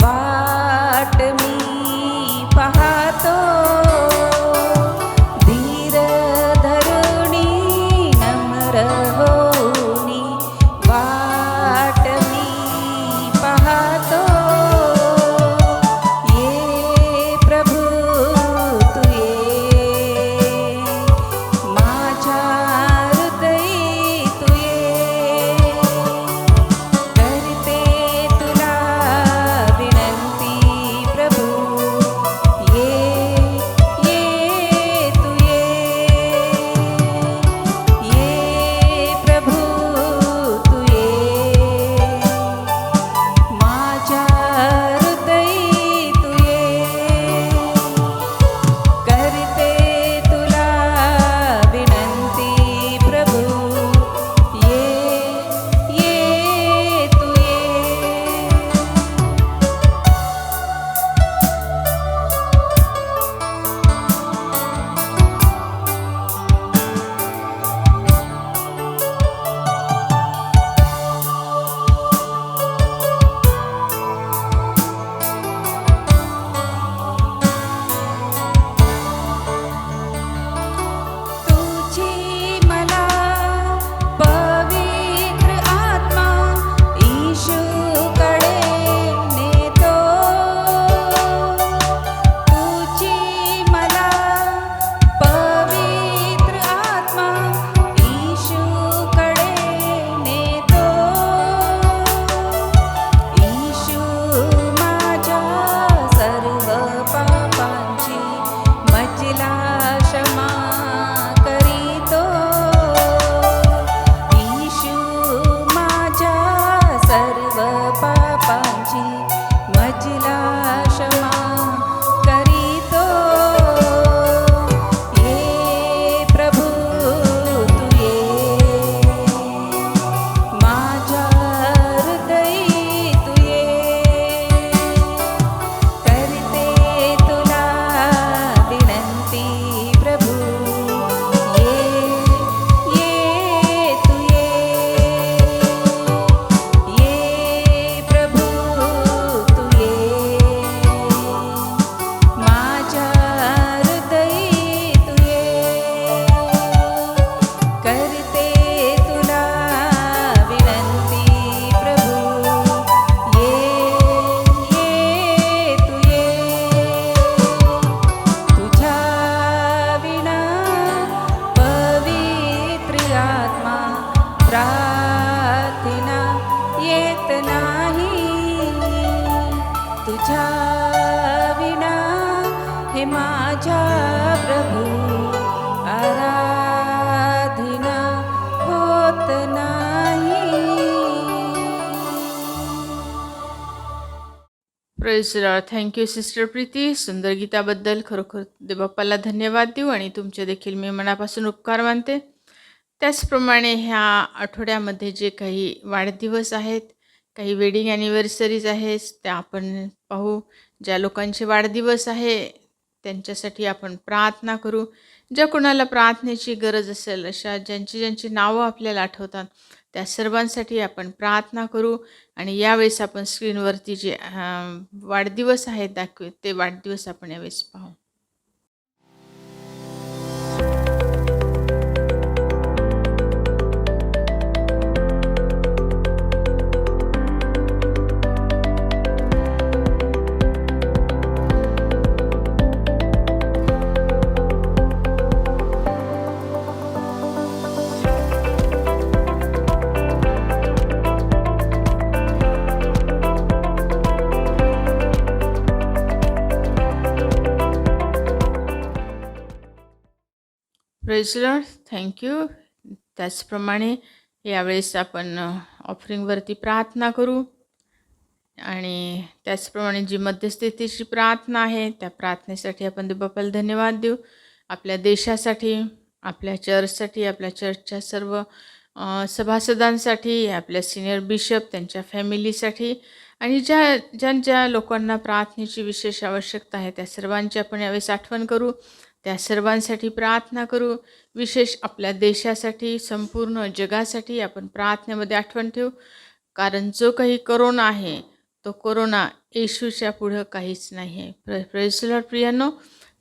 वाट मी पाहतो धीर धरुणी नम्र होऊनी वाट मी पाहतो ये प्रभू तू ये माझ्या हृदयी तू ये करते तुला विनंती प्रभू ये तू ये प्रभू तू ये माझ्या हृदयी तू ये करते तुला विनंती प्रभू ये तू ये तुझी मला पवित्र आत्मा येशूकडे नेतो तुझी मला पवित्र आत्मा येशूकडे नेतो येशू माझ्या सर्व पापांची मजला क्षमा करीतो येशू माझ्या सर्व पापांची मजला क्षमा करीतो ये प्रभू तू ये माझ्या हृदयी तू ये करते तुला विनंती प्रभू ये तू ये प्रभू तू ये माझ्या हृदयी तू ये करते तुला विनंती प्रभू ये तू ये तुझ्या विना पवित्र आत्मा प्रार्थना येत नाही तुझ्या विना हे माझ्या प्रभू आराधना होत नाही praise lord. Thank you sister Preeti. सुंदर गीताबद्दल खरोखर देवबाप्पाला धन्यवाद देऊ आणि तुमचे देखील मी मनापासून उपकार मानते. त्याचप्रमाणे ह्या आठवड्यामध्ये जे काही वाढदिवस आहेत, काही वेडिंग ॲनिव्हर्सरीज आहेत, त्या आपण पाहू. ज्या लोकांचे वाढदिवस आहे त्यांच्यासाठी आपण प्रार्थना करू. ज्या कोणाला प्रार्थनेची गरज असेल, अशा ज्यांची नावं आपल्याला आठवतात, त्या सर्वांसाठी आपण प्रार्थना करू. आणि यावेळेस आपण स्क्रीनवरती जे वाढदिवस आहेत दाखवे, ते वाढदिवस आपण यावेळेस पाहू. Praise lord. थँक्यू. त्याचप्रमाणे यावेळेस आपण ऑफरिंगवरती प्रार्थना करू. आणि त्याचप्रमाणे जी मध्यस्थितीची प्रार्थना आहे, त्या प्रार्थनेसाठी आपण देवबाप्पाला धन्यवाद देऊ. आपल्या देशासाठी, आपल्या चर्चसाठी, आपल्या चर्चच्या सर्व सभासदांसाठी, आपल्या सिनियर बिशप, त्यांच्या फॅमिलीसाठी आणि ज्या लोकांना प्रार्थनेची विशेष आवश्यकता आहे, त्या सर्वांची आपण यावेळेस आठवण करू. त्या सर्वांसाठी प्रार्थना करू. विशेष आपल्या देशासाठी, संपूर्ण जगासाठी आपण प्रार्थनेमध्ये आठवण ठेवू. कारण जो काही करोना आहे, तो कोरोना येशूच्या पुढं काहीच नाही आहे. प्रेज लॉर्ड प्रियांनो.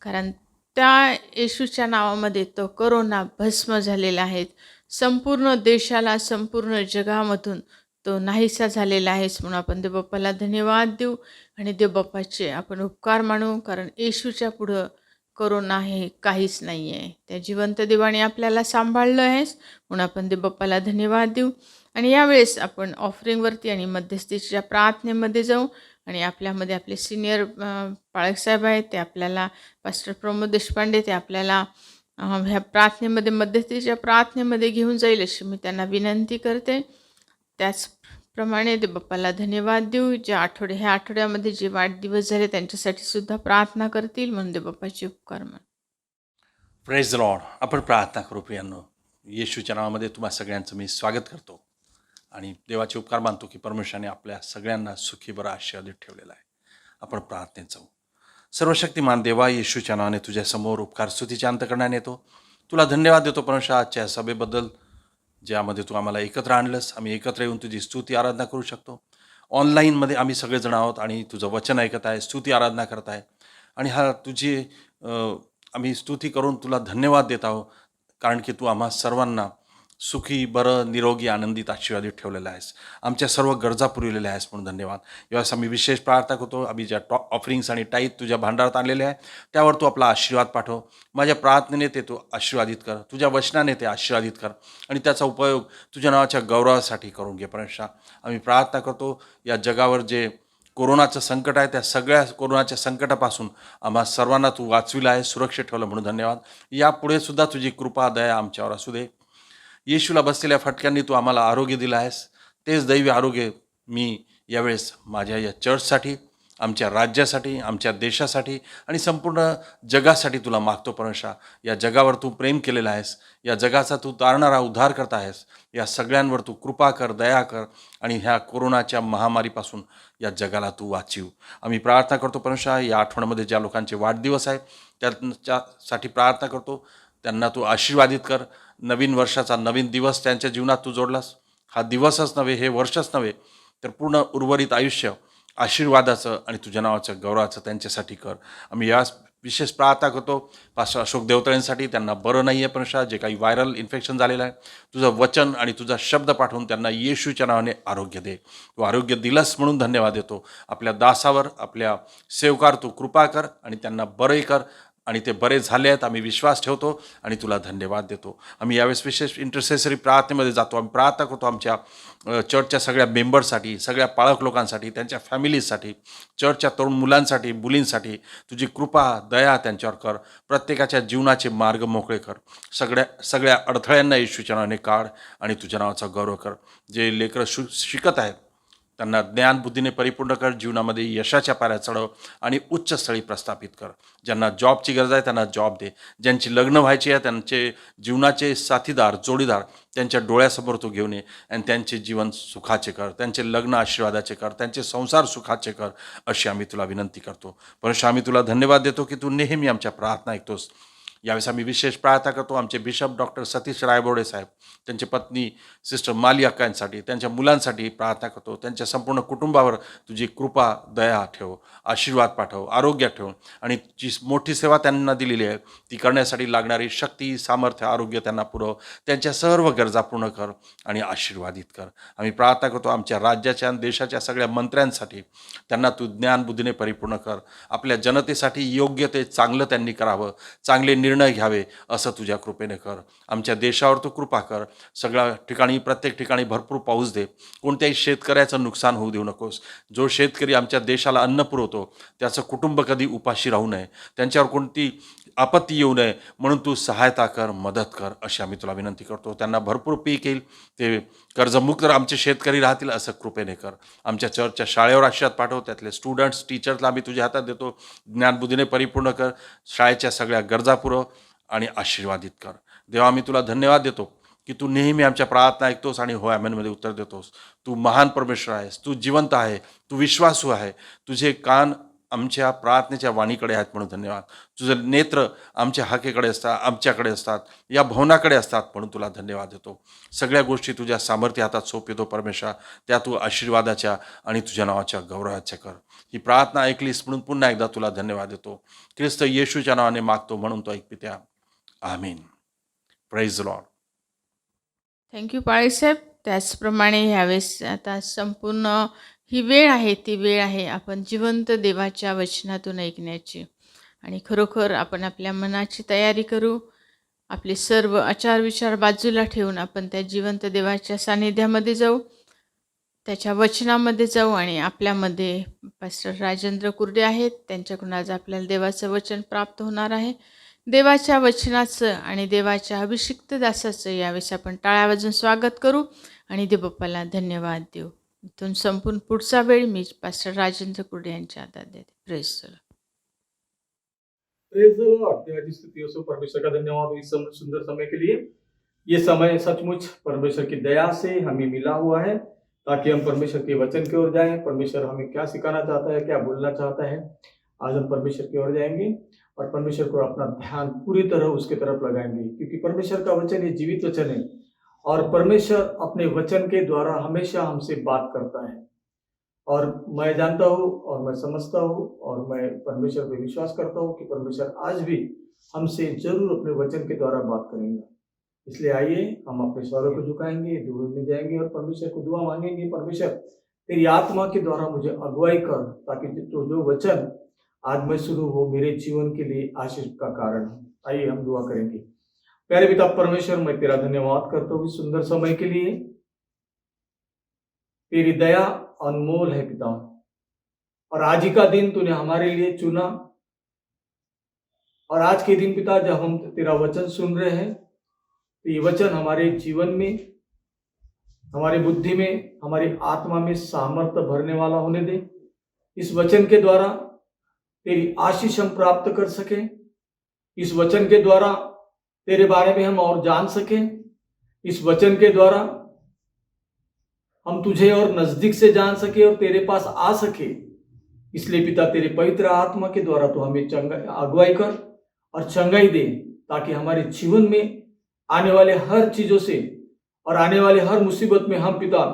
कारण त्या येशूच्या नावामध्ये तो कोरोना भस्म झालेला आहे. संपूर्ण देशाला, संपूर्ण जगामधून तो नाहीसा झालेला आहेच. म्हणून आपण देवबाप्पाला धन्यवाद देऊ आणि देवबाप्पाचे आपण उपकार मानू. कारण येशूच्या पुढं कोरोना हे काहीच नाही आहे. त्या जिवंत देवाने आपल्याला सांभाळलं आहेच, म्हणून आपण देवबाप्पाला धन्यवाद देऊ. आणि यावेळेस आपण ऑफरिंगवरती आणि मध्यस्थीच्या प्रार्थनेमध्ये जाऊ. आणि आपल्यामध्ये आपले सिनियर पाळकसाहेब आहेत, ते आपल्याला, पास्टर प्रमोद देशपांडे, ते आपल्याला ह्या प्रार्थनेमध्ये, मध्यस्थीच्या प्रार्थनेमध्ये घेऊन जाईल अशी मी त्यांना विनंती करते. त्याचप्रमाणे देवबाप्पाला धन्यवाद देऊ. ह्या आठवड्यामध्ये जे वाढदिवस झाले त्यांच्यासाठी सुद्धा प्रार्थना करतील, म्हणून देवबाप्पाचे उपकार मान. Praise Lord. आपण प्रार्थना करू प्रियांनो. येशूच्या नावामध्ये तुम्हा सगळ्यांचं मी स्वागत करतो आणि देवाचे उपकार मानतो की परमेश्वराने आपल्या सगळ्यांना सुखी बरं आशीर्वादित ठेवलेला आहे. आपण प्रार्थनेत जाऊ. सर्वशक्तिमान देवा, येशूच्या नावाने तुझ्यासमोर उपकार स्तुतीच्या अंतकरणाने येतो. तुला धन्यवाद देतो परमेश्वर आजच्या सभेबद्दल, ज्यामध्ये तू आम्हाला एकत्र आणलंस. आम्ही एकत्र येऊन तुझी स्तुती आराधना करू शकतो. ऑनलाईनमध्ये आम्ही सगळेजण आहोत आणि तुझं वचन ऐकत आहे, स्तुती आराधना करत आहे. आणि तुझी आम्ही स्तुती करून तुला धन्यवाद देत आहोत, कारण की तू आम्हा सर्वांना सुखी, बरं, निरोगी, आनंदित, आशीर्वादित ठेवलेला आहेस. आमच्या सर्व गरजा पुरवलेल्या आहेस, म्हणून धन्यवाद. यावेळेस आम्ही विशेष प्रार्थना करतो. आम्ही ज्या ऑफरिंग्स आणि टाईट तुझ्या भांडारात आणलेले आहे, त्यावर तू आपला आशीर्वाद पाठव. माझ्या प्रार्थनेने ते तू आशीर्वादित कर, तुझ्या वचनाने ते आशीर्वादित कर आणि त्याचा उपयोग तुझ्या नावाच्या गौरवासाठी करून घे परमेश्वर. आम्ही प्रार्थना करतो, या जगावर जे कोरोनाचं संकट आहे, त्या सगळ्या कोरोनाच्या संकटापासून आम्हा सर्वांना तू वाचविलं आहे, सुरक्षित ठेवलं, म्हणून धन्यवाद. यापुढे सुद्धा तुझी कृपा, दया आमच्यावर असू दे. येशूला बसलेल्या फटक्यांनी तू आम्हाला आरोग्य दिलं आहेस. तेच दैवी आरोग्य मी यावेळेस माझ्या या चर्चसाठी, आमच्या राज्यासाठी, आमच्या देशासाठी आणि संपूर्ण जगासाठी तुला मागतो परमेश्वर. या जगावर तू प्रेम केलेला आहेस, या जगाचा तू तारणारा उद्धार करता आहेस. या सगळ्यांवर तू कृपा कर, दया कर आणि ह्या कोरोनाच्या महामारीपासून या जगाला तू वाचीव. आम्ही प्रार्थना करतो परमेश्वर. या आठवड्यामध्ये ज्या लोकांचे वाढदिवस आहे त्यांच्यासाठी प्रार्थना करतो. त्यांना तू आशीर्वादित कर. नवीन वर्षाचा नवीन दिवस त्यांच्या जीवनात तू जोडलास. हा दिवसच नव्हे, हे वर्षच नव्हे, तर पूर्ण उर्वरित आयुष्य आशीर्वादाचं आणि तुझ्या नावाचं गौरवाचं त्यांच्यासाठी कर. आम्ही या विशेष प्रार्थना करतो पास्टर अशोक देवतळेंसाठी. त्यांना बरं नाही आहे परमेश्वर, जे काही व्हायरल इन्फेक्शन झालेलं आहे. तुझं वचन आणि तुझा शब्द पाठवून त्यांना येशूच्या नावाने आरोग्य दे. तू आरोग्य दिलंस म्हणून धन्यवाद देतो. आपल्या दासावर, आपल्या सेवकार तू कृपा कर आणि त्यांना बरे कर आणि ते बरे झाले आहेत. आम्ही विश्वास ठेवतो आणि तुला धन्यवाद देतो. आम्ही यावेळेस विशेष इंटरसेसरी प्रार्थनेमध्ये जातो. आम्ही प्रार्थना करतो आमच्या चर्चच्या सगळ्या मेंबर्ससाठी, सगळ्या पाळक लोकांसाठी, त्यांच्या फॅमिलीजसाठी, चर्चच्या तरुण मुलांसाठी, मुलींसाठी. तुझी कृपा, दया त्यांच्यावर कर. प्रत्येकाच्या जीवनाचे मार्ग मोकळे कर. सगळ्या अडथळ्यांना येशूच्या नावाने काढ आणि तुझ्या नावाचा गौरव कर. जे लेकरं शिकत आहेत त्यांना ज्ञानबुद्धीने परिपूर्ण कर, जीवनामध्ये यशाच्या पायऱ्या चढव आणि उच्च स्थळी प्रस्थापित कर. ज्यांना जॉबची गरज आहे त्यांना जॉब दे. ज्यांची लग्न व्हायची आहे त्यांचे जीवनाचे साथीदार, जोडीदार त्यांच्या डोळ्यासमोर तू घेऊन ये आणि त्यांचे जीवन सुखाचे कर, त्यांचे लग्न आशीर्वादाचे कर, त्यांचे संसार सुखाचे कर, अशी आम्ही तुला विनंती करतो. परमेश्वर, आम्ही तुला धन्यवाद देतो की तू नेहमी आमच्या प्रार्थना ऐकतोस. यावेळेस आम्ही विशेष प्रार्थना करतो आमचे बिशप डॉक्टर सतीश रायबोडे साहेब, त्यांची पत्नी सिस्टर माली अक्कांसाठी, त्यांच्या मुलांसाठी प्रार्थना करतो. त्यांच्या संपूर्ण कुटुंबावर तुझी कृपा, दया ठेव, आशीर्वाद पाठव, आरोग्य ठेव आणि जी मोठी सेवा त्यांना दिलेली आहे ती करण्यासाठी लागणारी शक्ती, सामर्थ्य, आरोग्य त्यांना पुरव. त्यांच्या सर्व गरजा पूर्ण कर आणि आशीर्वादित कर. आम्ही प्रार्थना करतो आमच्या राज्याच्या आणि देशाच्या सगळ्या मंत्र्यांसाठी, त्यांना तू ज्ञानबुद्धीने परिपूर्ण कर. आपल्या जनतेसाठी योग्य ते चांगलं त्यांनी करावं, चांगले निर्णय घ्यावे असं तुझ्या कृपेने कर. आमच्या देशावर तू कृपा कर. सगळ्या ठिकाणी, प्रत्येक ठिकाणी भरपूर पाऊस दे. कोणत्याही शेतकऱ्याचं नुकसान होऊ देऊ नकोस. जो शेतकरी आमच्या देशाला अन्न पुरवतो त्याचं कुटुंब कधी उपाशी राहू नये, त्यांच्यावर कोणती आपत्ती येऊ नये म्हणून तू सहायता कर, मदत कर, अशी आम्ही तुला विनंती करतो. त्यांना भरपूर पीक येईल, ते कर्जमुक्त आमचे शेतकरी राहतील असं कृपेने कर. आमच्या चर्चच्या शाळेवर आशीर्वाद पाठव. त्यातले स्टुडंट्स, टीचर्सला आम्ही तुझ्या हातात देतो. ज्ञानबुद्धीने परिपूर्ण कर. शाळेच्या सगळ्या गरजा पुरव आणि आशीर्वादित कर. देवा, आम्ही तुला धन्यवाद देतो की तू नेहमी आमच्या प्रार्थना ऐकतोस आणि हो ॲमेनमध्ये उत्तर देतोस. तू महान परमेश्वर आहेस, तू जिवंत आहे, तू विश्वासू आहे. तुझे कान आमच्या प्रार्थनेच्या वाणीकडे आहेत म्हणून धन्यवाद. तुझं नेत्र आमच्या हाकेकडे असतात, आमच्याकडे असतात, या भवनाकडे असतात म्हणून तुला धन्यवाद देतो. सगळ्या गोष्टी तुझ्या सामर्थ्य हातात सोपवितो परमेश्वर. त्या तू आशीर्वादाच्या आणि तुझ्या नावाच्या गौरवाच्या कर. ही प्रार्थना ऐकलीस म्हणून पुन्हा एकदा तुला धन्यवाद देतो. ख्रिस्त येशूच्या नावाने मागतो म्हणून तो ऐक पित्या. आमीन. Praise the Lord. थँक्यू पाळीसाहेब. त्याचप्रमाणे ह्यावेळेस आता संपूर्ण ही वेळ आहे, ती वेळ आहे आपण जिवंत देवाच्या वचनातून ऐकण्याची. आणि खरोखर आपण आपल्या मनाची तयारी करू. आपले सर्व आचार विचार बाजूला ठेवून आपण त्या जिवंत देवाच्या सानिध्यामध्ये जाऊ, त्याच्या वचनामध्ये जाऊ. आणि आपल्यामध्ये पास्टर राजेंद्र कुर्डे आहेत, त्यांच्याकडून आज आपल्याला देवाचं वचन प्राप्त होणार आहे. देवाच्या वचनाचं आणि देवाच्या अभिषिक्त दासाचं यावेळेस आपण टाळ्या वाजून स्वागत करू आणि देवबाप्पाला धन्यवाद देऊ. इथून संपूर्ण पुढचा वेळ मी पास्टर राजेंद्र कुर्डे यांच्या हातात देते. Praise the lord. Praise the Lord. देवाची स्तुति हो, परमेश्वर का धन्यवाद इस सुंदर समय के लिए. ये समय सचमुच परमेश्वर की दया से हमें मिला हुआ है ताकि हम परमेश्वर के वचन की ओर जाएं. परमेश्वर हमें क्या सिखाना चाहता है, क्या बोलना चाहता है, आज हम परमेश्वर की ओर जाएंगे और परमेश्वर को अपना ध्यान पूरी तरह उसके तरफ लगाएंगे, क्योंकि परमेश्वर का वचन ये जीवित वचन है और परमेश्वर अपने वचन के द्वारा हमेशा हमसे बात करता है. और मैं जानता हूँ और मैं समझता हूँ और मैं परमेश्वर पे विश्वास करता हूँ कि परमेश्वर आज भी हमसे जरूर अपने वचन के द्वारा बात करेंगे. इसलिए आइए हम अपने स्वरों को झुकाएंगे, दुआ में जाएंगे और परमेश्वर को दुआ मांगेंगे. परमेश्वर, तेरी आत्मा के द्वारा मुझे अगुवाई कर ताकि जो वचन आज मैं सुनूं वो मेरे जीवन के लिए आशीष का कारण हो. आइए हम दुआ करेंगे. प्यारे पिता परमेश्वर, मैं तेरा धन्यवाद करता हूँ इस सुंदर समय के लिए. तेरी दया अनमोल है पिता, और आज ही का दिन तूने हमारे लिए चुना. और आज के दिन पिता जब हम तेरा वचन सुन रहे हैं तो ये वचन हमारे जीवन में, हमारी बुद्धि में, हमारी आत्मा में सामर्थ्य भरने वाला होने दे. इस वचन के द्वारा तेरी आशीष हम प्राप्त कर सकें. इस वचन के द्वारा तेरे बारे में हम और जान सकें. इस वचन के द्वारा हम तुझे और नजदीक से जान सके और तेरे पास आ सके. इसलिए पिता तेरे पवित्र आत्मा के द्वारा तो हमें अगुवाई कर और चंगाई दे, ताकि हमारे जीवन में आने वाले हर चीजों से और आने वाले हर मुसीबत में हम पिता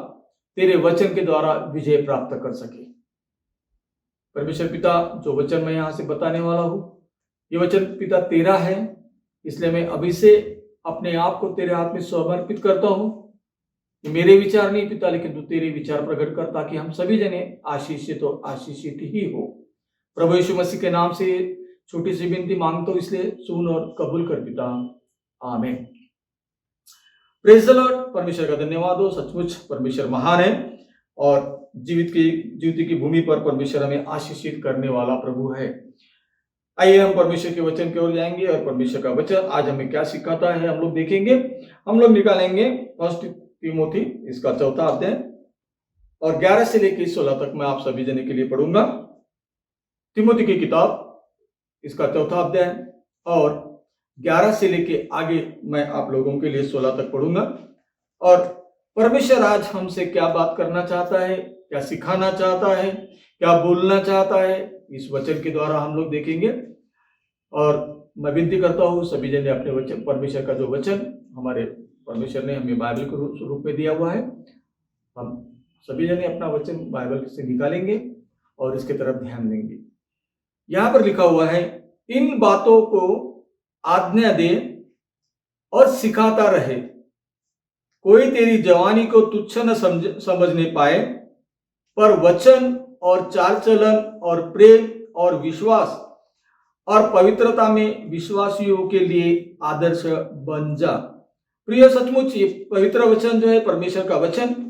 तेरे वचन के द्वारा विजय प्राप्त कर सके. परमेश्वर पिता, जो वचन मैं यहाँ से बताने वाला हूँ, ये वचन पिता तेरा है. इसलिए मैं अभी से अपने आप को तेरे हाथ में समर्पित करता हूँ. मेरे विचार नहीं पिता, लेकिन तू तेरे विचार प्रकट कर, ताकि हम सभी जने आशीषित और आशीषित ही हो. प्रभु यीशु मसीह के नाम से छोटी सी विनती मांगता हूँ, इसलिए सुन और कबूल कर पिता. आमीन. Praise the Lord. परमेश्वर का धन्यवाद हो. सचमुच परमेश्वर महान है और जीवित की भूमि पर परमेश्वर हमें आशीषित करने वाला प्रभु है. आइए हम परमेश्वर के वचन की ओर जाएंगे और परमेश्वर का वचन आज हमें क्या सिखाता है हम लोग देखेंगे. हम लोग निकालेंगे फर्स्ट तिमोथी इसका 4वां अध्याय और 11 से लेकर 16 तक मैं आप सभी जने के लिए पढ़ूंगा। तिमोथी की किताब इसका 4था अध्याय और 11 से लेके आगे मैं आप लोगों के लिए 16 तक पढ़ूंगा। और परमेश्वर आज हमसे क्या बात करना चाहता है, क्या सिखाना चाहता है, क्या बोलना चाहता है, इस वचन के द्वारा हम लोग देखेंगे। और मैं विनती करता हूँ सभी जने अपने वचन, परमेश्वर का जो वचन हमारे परमेश्वर ने हमें बाइबल के रूप में दिया हुआ है, हम सभी जने अपना वचन बाइबल से निकालेंगे और इसके तरफ ध्यान देंगे। यहाँ पर लिखा हुआ है, इन बातों को आज्ञा दे और सिखाता रहे, कोई तेरी जवानी को तुच्छ न समझने पाए, पर वचन और चाल चलन और प्रेम और विश्वास और पवित्रता में विश्वासियों के लिए आदर्श बन जा। प्रिय, सचमुच ये पवित्र वचन जो है परमेश्वर का वचन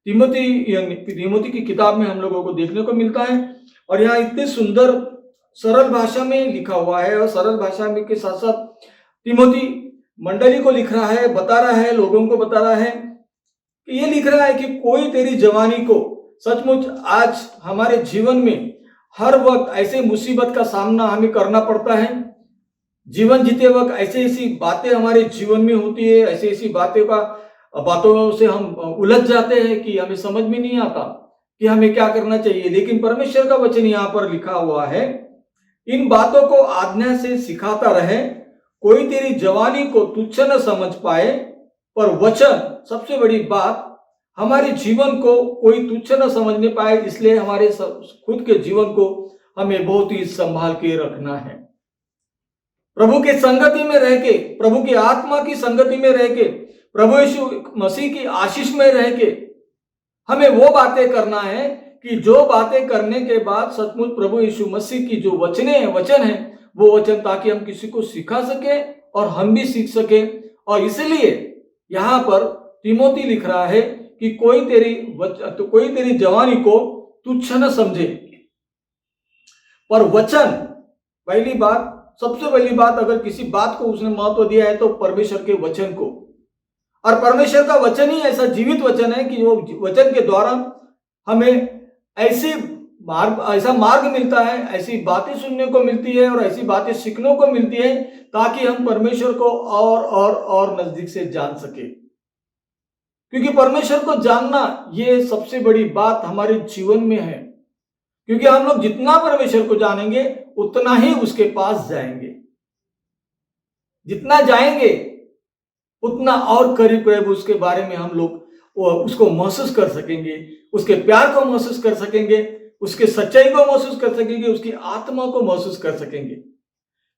तिमोथी की किताब में हम लोगों को देखने को मिलता है। और यहाँ इतने सुंदर सरल भाषा में लिखा हुआ है, और सरल भाषा में के साथ साथ तिमोथी मंडली को लिख रहा है, बता रहा है, लोगों को बता रहा है कि ये लिख रहा है कि कोई तेरी जवानी को, सचमुच आज हमारे जीवन में हर वक्त ऐसे मुसीबत का सामना हमें करना पड़ता है। जीवन जीते वक्त ऐसी बातें हमारे जीवन में होती है, ऐसी बातों से हम उलझ जाते हैं कि हमें समझ में नहीं आता कि हमें क्या करना चाहिए। लेकिन परमेश्वर का वचन यहाँ पर लिखा हुआ है, इन बातों को आज्ञा से सिखाता रहे, कोई तेरी जवानी को तुच्छ न समझ पाए, पर वचन, सबसे बड़ी बात, हमारे जीवन को कोई तुच्छ न समझने पाए। इसलिए हमारे खुद के जीवन को हमें बहुत ही संभाल के रखना है। प्रभु के संगति में रह के, प्रभु की आत्मा की संगति में रह के, प्रभु यीशु मसीह की आशीष में रह के हमें वो बातें करना है कि जो बातें करने के बाद सचमुच प्रभु यीशु मसीह की जो वचन है वो वचन, ताकि हम किसी को सिखा सके और हम भी सीख सके। और इसलिए यहाँ पर तिमोथी लिख रहा है कि कोई तेरी जवानी को तुच्छ न समझे, पर वचन, पहली बात, सबसे पहली बात, अगर किसी बात को उसने महत्व दिया है तो परमेश्वर के वचन को। और परमेश्वर का वचन ही ऐसा जीवित वचन है कि वो वचन के द्वारा हमें ऐसा मार्ग मिलता है, ऐसी बातें सुनने को मिलती है और ऐसी बातें सीखने को मिलती है, ताकि हम परमेश्वर को और नजदीक से जान सके। क्योंकि परमेश्वर को जानना ये सबसे बड़ी बात हमारे जीवन में है। क्योंकि हम लोग जितना परमेश्वर को जानेंगे उतना ही उसके पास जाएंगे, जितना जाएंगे उतना और करीब उसके बारे में हम लोग उसको महसूस कर सकेंगे, उसके प्यार को महसूस कर सकेंगे, उसके सच्चाई को महसूस कर सकेंगे, उसकी आत्मा को महसूस कर सकेंगे।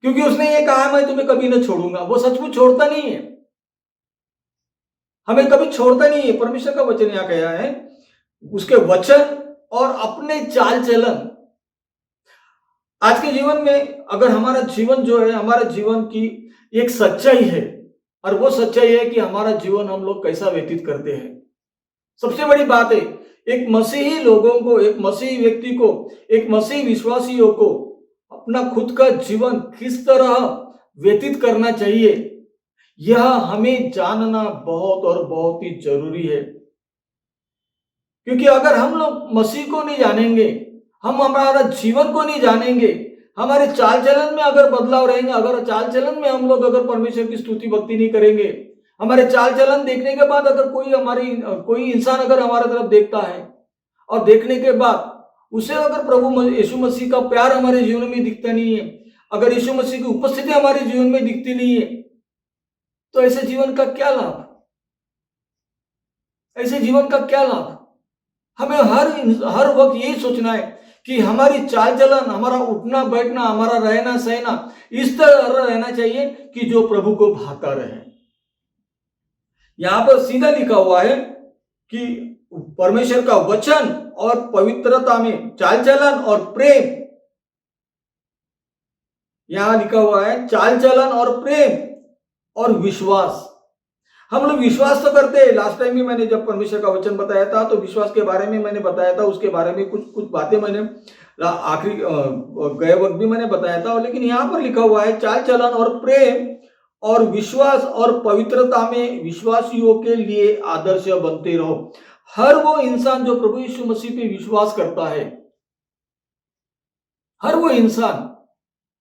क्योंकि उसने ये कहा, मैं तुम्हें कभी न छोड़ूंगा। वो सचमुच छोड़ता नहीं है, हमें कभी छोड़ता नहीं है। परमेश्वर का वचन यहाँ कहा है, उसके वचन और अपने चाल चलन। आज के जीवन में अगर हमारा जीवन जो है, हमारा जीवन की एक सच्चाई है, और वो सच्चाई है कि हमारा जीवन हम लोग कैसा व्यतीत करते हैं। सबसे बड़ी बात है, एक मसीही लोगों को, एक मसीही व्यक्ति को, एक मसीही विश्वासियों को अपना खुद का जीवन किस तरह व्यतीत करना चाहिए, यह हमें जानना बहुत और बहुत ही जरूरी है। क्योंकि अगर हम लोग मसीह को नहीं जानेंगे, हम हमारा जीवन को नहीं जानेंगे, हमारे चाल चलन में अगर बदलाव रहेंगे, अगर चाल चलन में हम लोग अगर परमेश्वर की स्तुति भक्ति नहीं करेंगे, हमारे चाल चलन देखने के बाद अगर कोई इंसान अगर हमारे तरफ देखता है और देखने के बाद उसे अगर प्रभु यीशु मसीह का प्यार हमारे जीवन में दिखता नहीं है, अगर यीशु मसीह की उपस्थिति हमारे जीवन में दिखती नहीं है, तो ऐसे जीवन का क्या लाभ? ऐसे जीवन का क्या लाभ? हमें हर वक्त यही सोचना है कि हमारी चाल चलन, हमारा उठना बैठना, हमारा रहना सहना इस तरह रहना चाहिए कि जो प्रभु को भाता रहे। यहां पर सीधा लिखा हुआ है कि परमेश्वर का वचन और पवित्रता में चाल चलन और प्रेम। यहां लिखा हुआ है चाल चलन और प्रेम और विश्वास। हम लोग विश्वास तो करते हैं। लास्ट टाइम भी मैंने जब परमेश्वर का वचन बताया था तो विश्वास के बारे में मैंने बताया था, उसके बारे में कुछ बातें मैंने आखिरी गए वक्त भी मैंने बताया था। लेकिन यहाँ पर लिखा हुआ है चाल चलन और प्रेम और विश्वास और पवित्रता में विश्वासियों के लिए आदर्श बनते रहो। हर वो इंसान जो प्रभु यीशु मसीह पे विश्वास करता है, हर वो इंसान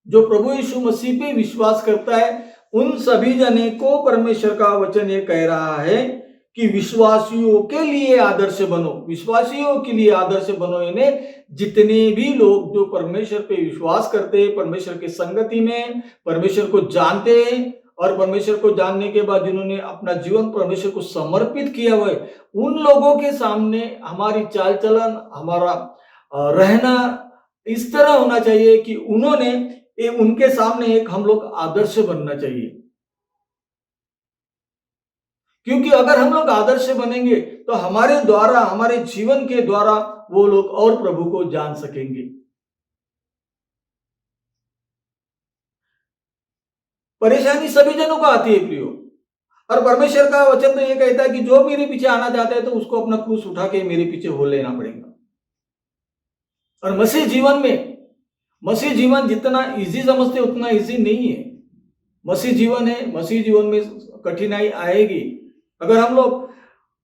जो प्रभु यीशु मसीह पे विश्वास करता है, उन सभी जने को परमेश्वर का वचन ये कह रहा है कि विश्वासियों के लिए आदर्श बनो, विश्वासियों के लिए आदर्श बनो। इन्हें जितने भी लोग जो परमेश्वर पे विश्वास करते हैं, परमेश्वर की संगति में परमेश्वर को जानते हैं और परमेश्वर को जानने के बाद जिन्होंने अपना जीवन परमेश्वर को समर्पित किया हुआ है, उन लोगों के सामने हमारी चाल चलन, हमारा रहना इस तरह होना चाहिए कि उनके सामने एक हम लोग आदर्श बनना चाहिए। क्योंकि अगर हम लोग आदर्श बनेंगे तो हमारे द्वारा, हमारे जीवन के द्वारा वो लोग और प्रभु को जान सकेंगे। परेशानी सभी जनों को आती है प्रियो, और परमेश्वर का वचन तो ये कहता है कि जो मेरे पीछे आना चाहता है तो उसको अपना क्रूस उठा के मेरे पीछे हो लेना पड़ेगा। और मसीह जीवन जितना इजी समझते उतना इजी नहीं है। मसीह जीवन है, मसीह जीवन में कठिनाई आएगी। अगर हम लोग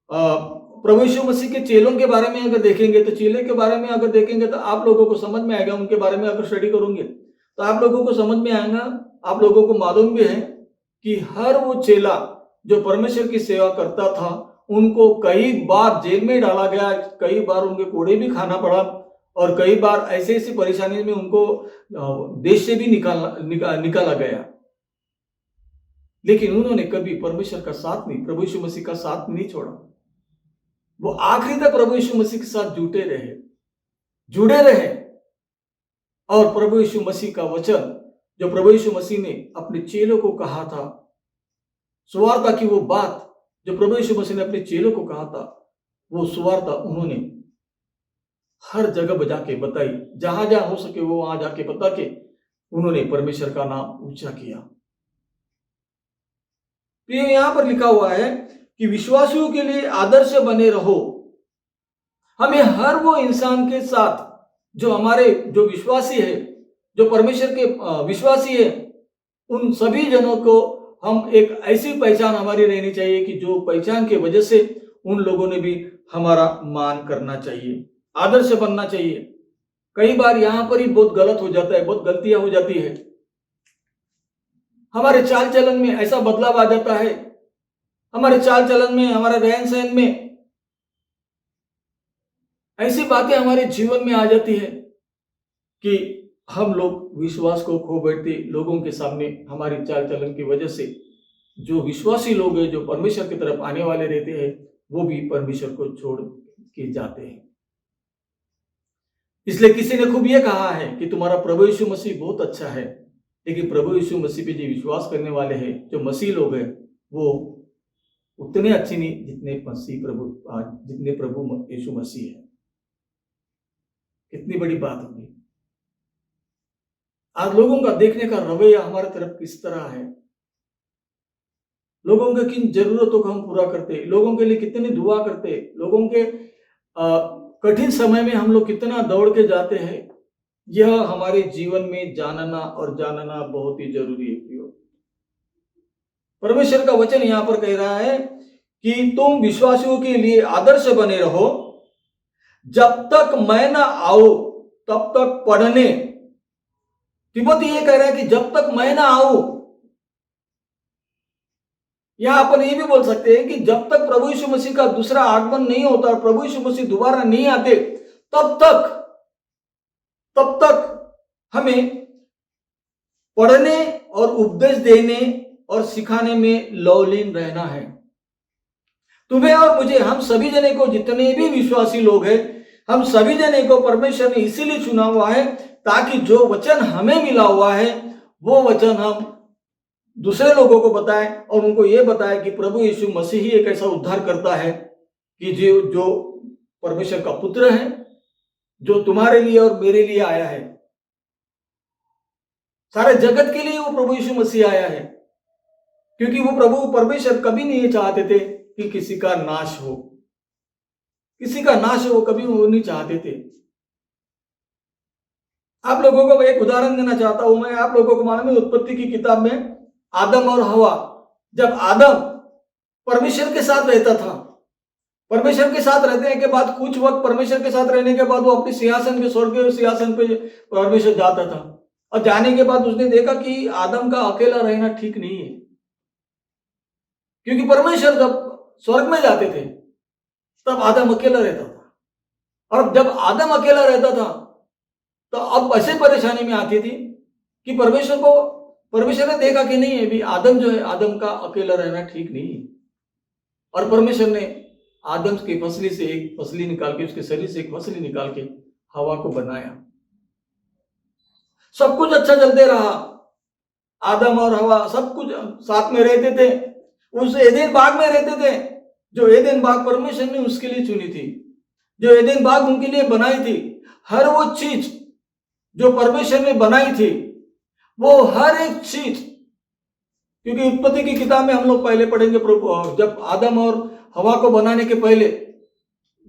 प्रभु यीशु मसीह के चेलों के बारे में अगर देखेंगे तो चेले के बारे में अगर देखेंगे तो आप लोगों को समझ में आएगा, उनके बारे में अगर स्टडी करोगे तो आप लोगों को समझ में आएगा। आप लोगों को मालूम भी है कि हर वो चेला जो परमेश्वर की सेवा करता था, उनको कई बार जेल में डाला गया, कई बार उनके कोड़े भी खाना पड़ा, और कई बार ऐसी परेशानी में उनको देश से भी निकाला गया। लेकिन उन्होंने कभी परमेश्वर का साथ नहीं, प्रभु यीशु मसीह का साथ नहीं छोड़ा। वो आखिरी तक प्रभु यीशु मसीह के साथ जुड़े रहे। और प्रभु यीशु मसीह का वचन जो प्रभु यीशु मसीह ने अपने चेलों को कहा था, सुवार्ता की वो बात जो प्रभु यीशु मसीह ने अपने चेलों को कहा था, वो सुवार्ता उन्होंने हर जगह बजा के बताई। जहां जहां हो सके वो वहां जाके बता के उन्होंने परमेश्वर का नाम ऊंचा किया। तो यहां पर लिखा हुआ है कि विश्वासियों के लिए आदर्श बने रहो। हमें हर वो इंसान के साथ जो विश्वासी है, जो परमेश्वर के विश्वासी है, उन सभी जनों को हम एक ऐसी पहचान हमारी रहनी चाहिए कि जो पहचान के वजह से उन लोगों ने भी हमारा मान करना चाहिए, आदर्श बनना चाहिए। कई बार यहां पर ही बहुत गलत हो जाता है, बहुत गलतियां हो जाती है। हमारे चाल चलन में ऐसा बदलाव आ जाता है, हमारे चाल चलन में, हमारे रहन सहन में ऐसी बातें हमारे जीवन में आ जाती है कि हम लोग विश्वास को खो बैठते। लोगों के सामने हमारी चाल चलन की वजह से जो विश्वासी लोग हैं, जो परमेश्वर की तरफ आने वाले रहते हैं, वो भी परमेश्वर को छोड़ के जाते हैं। इसलिए किसी ने खूब ये कहा है कि तुम्हारा प्रभु यीशु मसीह बहुत अच्छा है, लेकिन प्रभु यीशु मसीह पे जो विश्वास करने वाले हैं, जो मसीह लोग हैं, वो उतने अच्छे नहीं जितने प्रभु यीशु मसीह है। कितनी बड़ी बात होगी। आज लोगों का देखने का रवैया हमारे तरफ किस तरह है, लोगों के किन जरूरतों को हम पूरा करते, लोगों के लिए कितनी दुआ करते, लोगों के कठिन समय में हम लोग कितना दौड़ के जाते हैं, यह हमारे जीवन में जानना बहुत ही जरूरी है। परमेश्वर का वचन यहाँ पर कह रहा है कि तुम विश्वासियों के लिए आदर्श बने रहो, जब तक मैं ना आऊं तब तक पढ़ने। तिमोथी ये कह रहा है कि जब तक मैं ना आऊं। यहां अपन ये भी बोल सकते हैं कि जब तक प्रभु यीशु मसीह का दूसरा आगमन नहीं होता और प्रभु यीशु मसीह दोबारा नहीं आते, तब तक हमें पढ़ने और उपदेश देने और सिखाने में लवलीन रहना है। तुम्हें और मुझे, हम सभी जने को, जितने भी विश्वासी लोग हैं, हम सभी जने को परमेश्वर ने इसीलिए चुना हुआ है ताकि जो वचन हमें मिला हुआ है वो वचन हम दूसरे लोगों को बताएं और उनको ये बताएं कि प्रभु यीशु मसीह ही एक ऐसा उद्धार करता है कि जो परमेश्वर का पुत्र है, जो तुम्हारे लिए और मेरे लिए आया है। सारे जगत के लिए वो प्रभु यीशु मसीह आया है, क्योंकि वो प्रभु परमेश्वर कभी नहीं चाहते थे कि किसी का नाश हो, वो कभी वो नहीं चाहते थे। आप लोगों को एक उदाहरण देना चाहता हूं मैं। आप लोगों को मालूम है उत्पत्ति की किताब में आदम और हवा, जब आदम परमेश्वर के साथ रहता था, परमेश्वर के साथ रहने के बाद कुछ वक्त परमेश्वर के साथ रहने के बाद वो अपने सिंहासन पे, स्वर्ग के सिंहासन पे परमेश्वर जाता था, और जाने के बाद उसने देखा कि आदम का अकेला रहना ठीक नहीं है, क्योंकि परमेश्वर जब स्वर्ग में जाते थे तब आदम अकेला रहता था, और जब आदम अकेला रहता था तो अब ऐसे परेशानी में आती थी कि परमेश्वर ने देखा कि नहीं है भी आदम जो है, आदम का अकेला रहना ठीक नहीं है, और परमेश्वर ने आदम की फसली से एक फसली निकाल के, उसके शरीर से एक फसली निकाल के हवा को बनाया। सब कुछ अच्छा चलते रहा, आदम और हवा सब कुछ साथ में रहते थे, उस एदेन बाग में रहते थे, जो एदेन बाग परमेश्वर ने उसके लिए चुनी थी, जो एदेन बाग उनके लिए बनाई थी। हर वो चीज जो परमेश्वर ने बनाई थी, वो हर एक चीज, क्योंकि उत्पत्ति की किताब में हम लोग पहले पढ़ेंगे, जब आदम और हवा को बनाने के पहले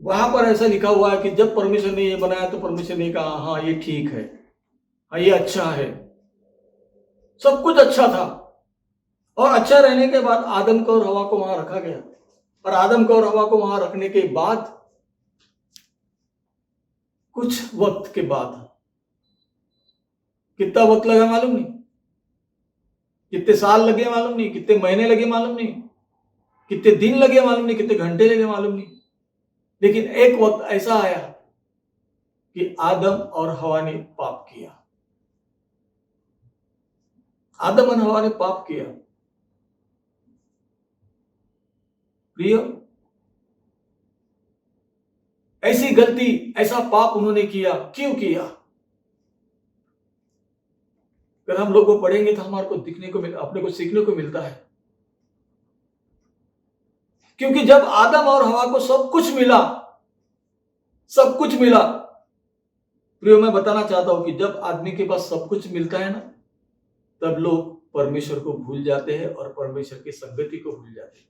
वहां पर ऐसा लिखा हुआ है कि जब परमेश्वर ने ये बनाया तो परमेश्वर ने कहा हाँ ये ठीक है, हाँ ये अच्छा है, सब कुछ अच्छा था। और अच्छा रहने के बाद आदम को और हवा को वहां रखा गया, और आदम को और हवा को वहां रखने के बाद कुछ वक्त के बाद, कितना वक्त लगा मालूम नहीं, कितने साल लगे मालूम नहीं, कितने महीने लगे मालूम नहीं, कितने दिन लगे मालूम नहीं, कितने घंटे लगे मालूम नहीं, लेकिन एक वक्त ऐसा आया कि आदम और हवा ने पाप किया। आदम और हवा ने पाप किया। प्रिय, ऐसी गलती, ऐसा पाप उन्होंने किया, क्यों किया? अगर हम लोग को पढ़ेंगे तो हमारे को दिखने को अपने को सीखने को मिलता है, क्योंकि जब आदम और हवा को सब कुछ मिला, सब कुछ मिला, प्रियो मैं बताना चाहता हूं कि जब आदमी के पास सब कुछ मिलता है ना, तब लोग परमेश्वर को भूल जाते हैं और परमेश्वर की संगति को भूल जाते हैं,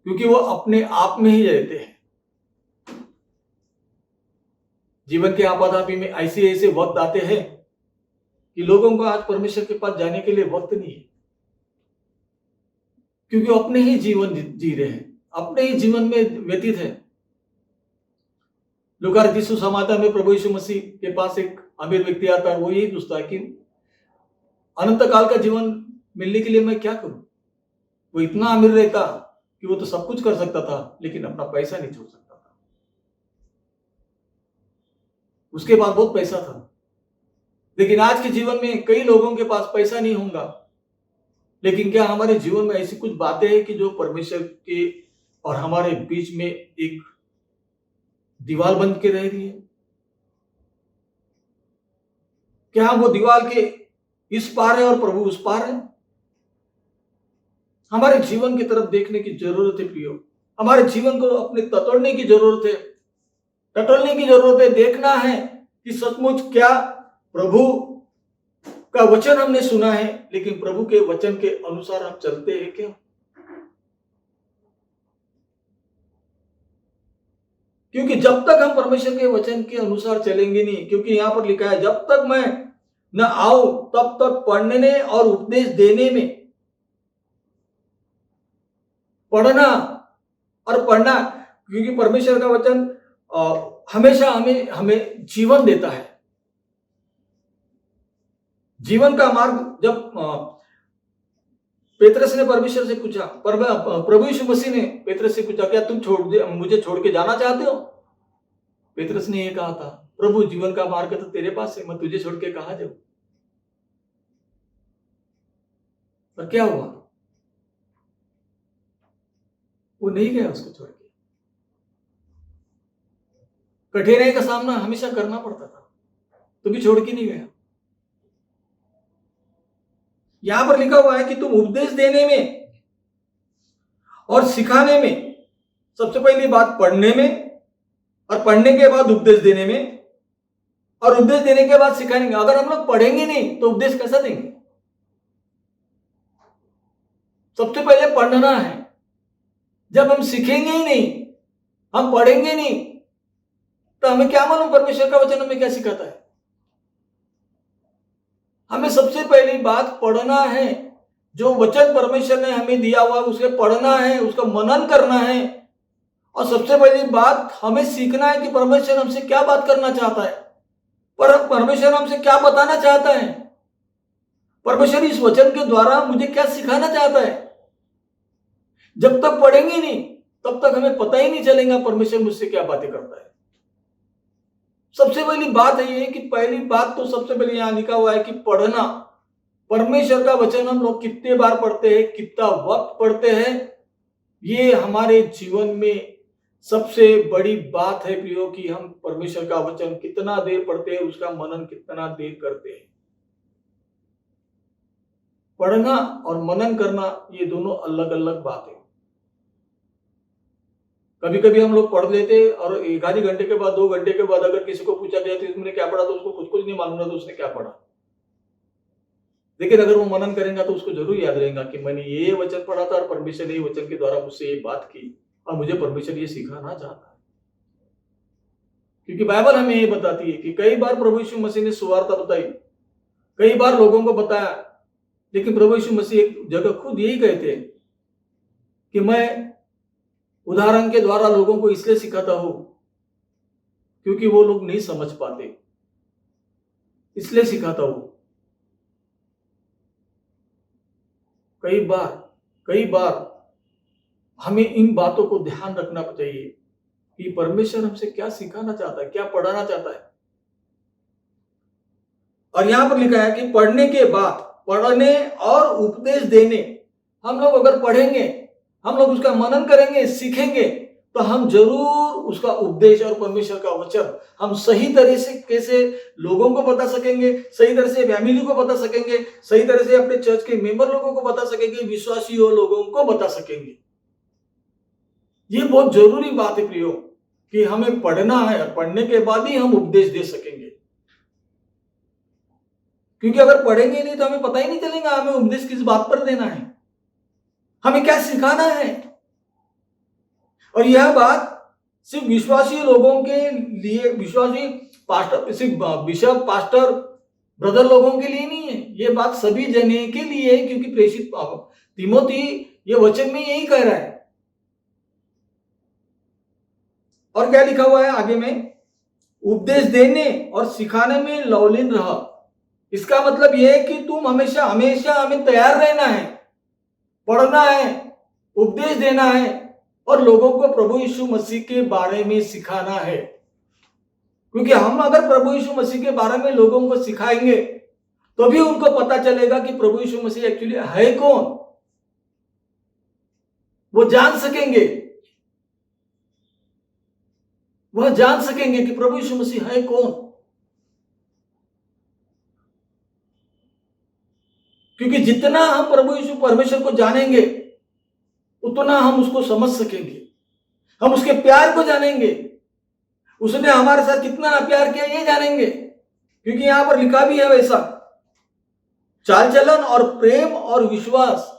क्योंकि वो अपने आप में ही रहते हैं। जीवन के आपाधापी में ऐसे ऐसे वक्त आते हैं कि लोगों को आज परमेश्वर के पास जाने के लिए वक्त नहीं है, क्योंकि वो अपने ही जीवन जी रहे हैं, अपने ही जीवन में व्यतीत है। लूका रचित सुसमाचार में प्रभु यीशु मसीह के पास एक अमीर व्यक्ति आता है, वो यही पूछता है कि अनंत काल का जीवन मिलने के लिए मैं क्या करूं? वो इतना अमीर रहता कि वो तो सब कुछ कर सकता था, लेकिन अपना पैसा नहीं छोड़ सकता था। उसके पास बहुत पैसा था, लेकिन आज के जीवन में कई लोगों के पास पैसा नहीं होगा, लेकिन क्या हमारे जीवन में ऐसी कुछ बातें हैं कि जो परमेश्वर के और हमारे बीच में एक दीवार बन के रह रही है? क्या वो दीवार के इस पार है और प्रभु उस पार है? हमारे जीवन की तरफ देखने की जरूरत है प्रियो, हमारे जीवन को अपने टटोलने की जरूरत है, टटोलने की जरूरत है। देखना है कि सचमुच क्या प्रभु का वचन हमने सुना है, लेकिन प्रभु के वचन के अनुसार हम चलते हैं क्या? क्योंकि जब तक हम परमेश्वर के वचन के अनुसार चलेंगे नहीं, क्योंकि यहां पर लिखा है जब तक मैं न आऊं तब तक पढ़ने और उपदेश देने में, पढ़ना और पढ़ना, क्योंकि परमेश्वर का वचन हमेशा हमें जीवन देता है, जीवन का मार्ग। जब पेत्रस ने परमेश्वर से पूछा, प्रभु यीशु मसीह ने पेत्रस से पूछा क्या तुम मुझे छोड़ के जाना चाहते हो? पेत्रस ने ये कहा था, प्रभु जीवन का मार्ग तो तेरे पास है, मैं तुझे छोड़ के कहां जाऊं? पर क्या हुआ? वो नहीं गया उसको छोड़ के। कठिनाई का सामना हमेशा करना पड़ता था, तो भी छोड़ के नहीं गया। यहां पर लिखा हुआ है कि तुम उपदेश देने में और सिखाने में, सबसे पहली बात पढ़ने में, और पढ़ने के बाद उपदेश देने में, और उपदेश देने के बाद सिखाने में। अगर हम लोग पढ़ेंगे नहीं तो उपदेश कैसा देंगे? सबसे पहले पढ़ना है। जब हम सीखेंगे ही नहीं, हम पढ़ेंगे नहीं, तो हमें क्या मालूम परमेश्वर का वचन हमें क्या सिखाता है? हमें सबसे पहली बात पढ़ना है। जो वचन परमेश्वर ने हमें दिया हुआ उसे पढ़ना है, उसका मनन करना है, और सबसे पहली बात हमें सीखना है कि परमेश्वर हमसे क्या बात करना चाहता है, परमेश्वर हमसे क्या बताना चाहता है, परमेश्वर इस वचन के द्वारा मुझे क्या सिखाना चाहता है। जब तक पढ़ेंगे नहीं तब तक हमें पता ही नहीं चलेगा परमेश्वर मुझसे क्या बातें करता है। सबसे पहली बात है ये कि पहली बात तो सबसे पहले यहां लिखा हुआ है कि पढ़ना। परमेश्वर का वचन हम लोग कितने बार पढ़ते हैं, कितना वक्त पढ़ते हैं, ये हमारे जीवन में सबसे बड़ी बात है प्रियो कि हम परमेश्वर का वचन कितना देर पढ़ते हैं, उसका मनन कितना देर करते हैं। पढ़ना और मनन करना ये दोनों अलग अलग बात है। कभी कभी हम लोग पढ़ लेते और एक आधे घंटे के बाद 2 घंटे के बाद अगर किसी को पूछा गया तो इसमें क्या पढ़ा, तो उसको कुछ नहीं मालूम था तो उसने क्या पढ़ा। लेकिन अगर वो मनन करेगा तो उसको जरूर याद रहेगा कि मैंने ये वचन पढ़ा था और परमेश्वर ने ये वचन के द्वारा मुझसे ये बात की और मुझे परमेश्वर ये सिखाना चाहता है। क्योंकि बाइबल हमें ये बताती है कि कई बार प्रभु यीशु मसीह ने सुवार्ता बताई, कई बार लोगों को बताया, लेकिन प्रभु यीशु मसीह एक जगह खुद यही कहते हैं कि मैं उदाहरण के द्वारा लोगों को इसलिए सिखाता हूं क्योंकि वो लोग नहीं समझ पाते, इसलिए सिखाता हूं। कई बार हमें इन बातों को ध्यान रखना चाहिए कि परमेश्वर हमसे क्या सिखाना चाहता है, क्या पढ़ाना चाहता है। और यहां पर लिखा है कि पढ़ने के बाद, पढ़ने और उपदेश देने, हम लोग अगर पढ़ेंगे, हम लोग उसका मनन करेंगे, सीखेंगे, तो हम जरूर उसका उपदेश और परमेश्वर का वचन हम सही तरह से कैसे लोगों को बता सकेंगे, सही तरह से फैमिली को बता सकेंगे, सही तरह से अपने चर्च के मेंबर लोगों को बता सकेंगे, विश्वासी लोगों को बता सकेंगे। ये बहुत जरूरी बात है प्रियो कि हमें पढ़ना है और पढ़ने के बाद ही हम उपदेश दे सकेंगे। क्योंकि अगर पढ़ेंगे नहीं तो हमें पता ही नहीं चलेगा हमें उपदेश किस बात पर देना है, हमें क्या सिखाना है। और यह बात सिर्फ विश्वासी लोगों के लिए, विश्वासी पास्टर, सिर्फ बिशप, पास्टर, ब्रदर लोगों के लिए नहीं है, यह बात सभी जने के लिए है। क्योंकि प्रेषित तीमोथी ये वचन में यही कह रहा है। और क्या लिखा हुआ है आगे में, उपदेश देने और सिखाने में लवलीन रहा। इसका मतलब यह है कि तुम हमेशा हमें तैयार रहना है, पढ़ना है, उपदेश देना है और लोगों को प्रभु यीशु मसीह के बारे में सिखाना है। क्योंकि हम अगर प्रभु यीशु मसीह के बारे में लोगों को सिखाएंगे तो भी उनको पता चलेगा कि प्रभु यीशु मसीह एक्चुअली है कौन, वो जान सकेंगे, वह जान सकेंगे कि प्रभु यीशु मसीह है कौन। क्योंकि जितना हम प्रभु यीशु परमेश्वर को जानेंगे उतना हम उसको समझ सकेंगे, हम उसके प्यार को जानेंगे, उसने हमारे साथ कितना प्यार किया ये जानेंगे। क्योंकि यहां पर लिखा भी है वैसा चाल चलन और प्रेम और विश्वास।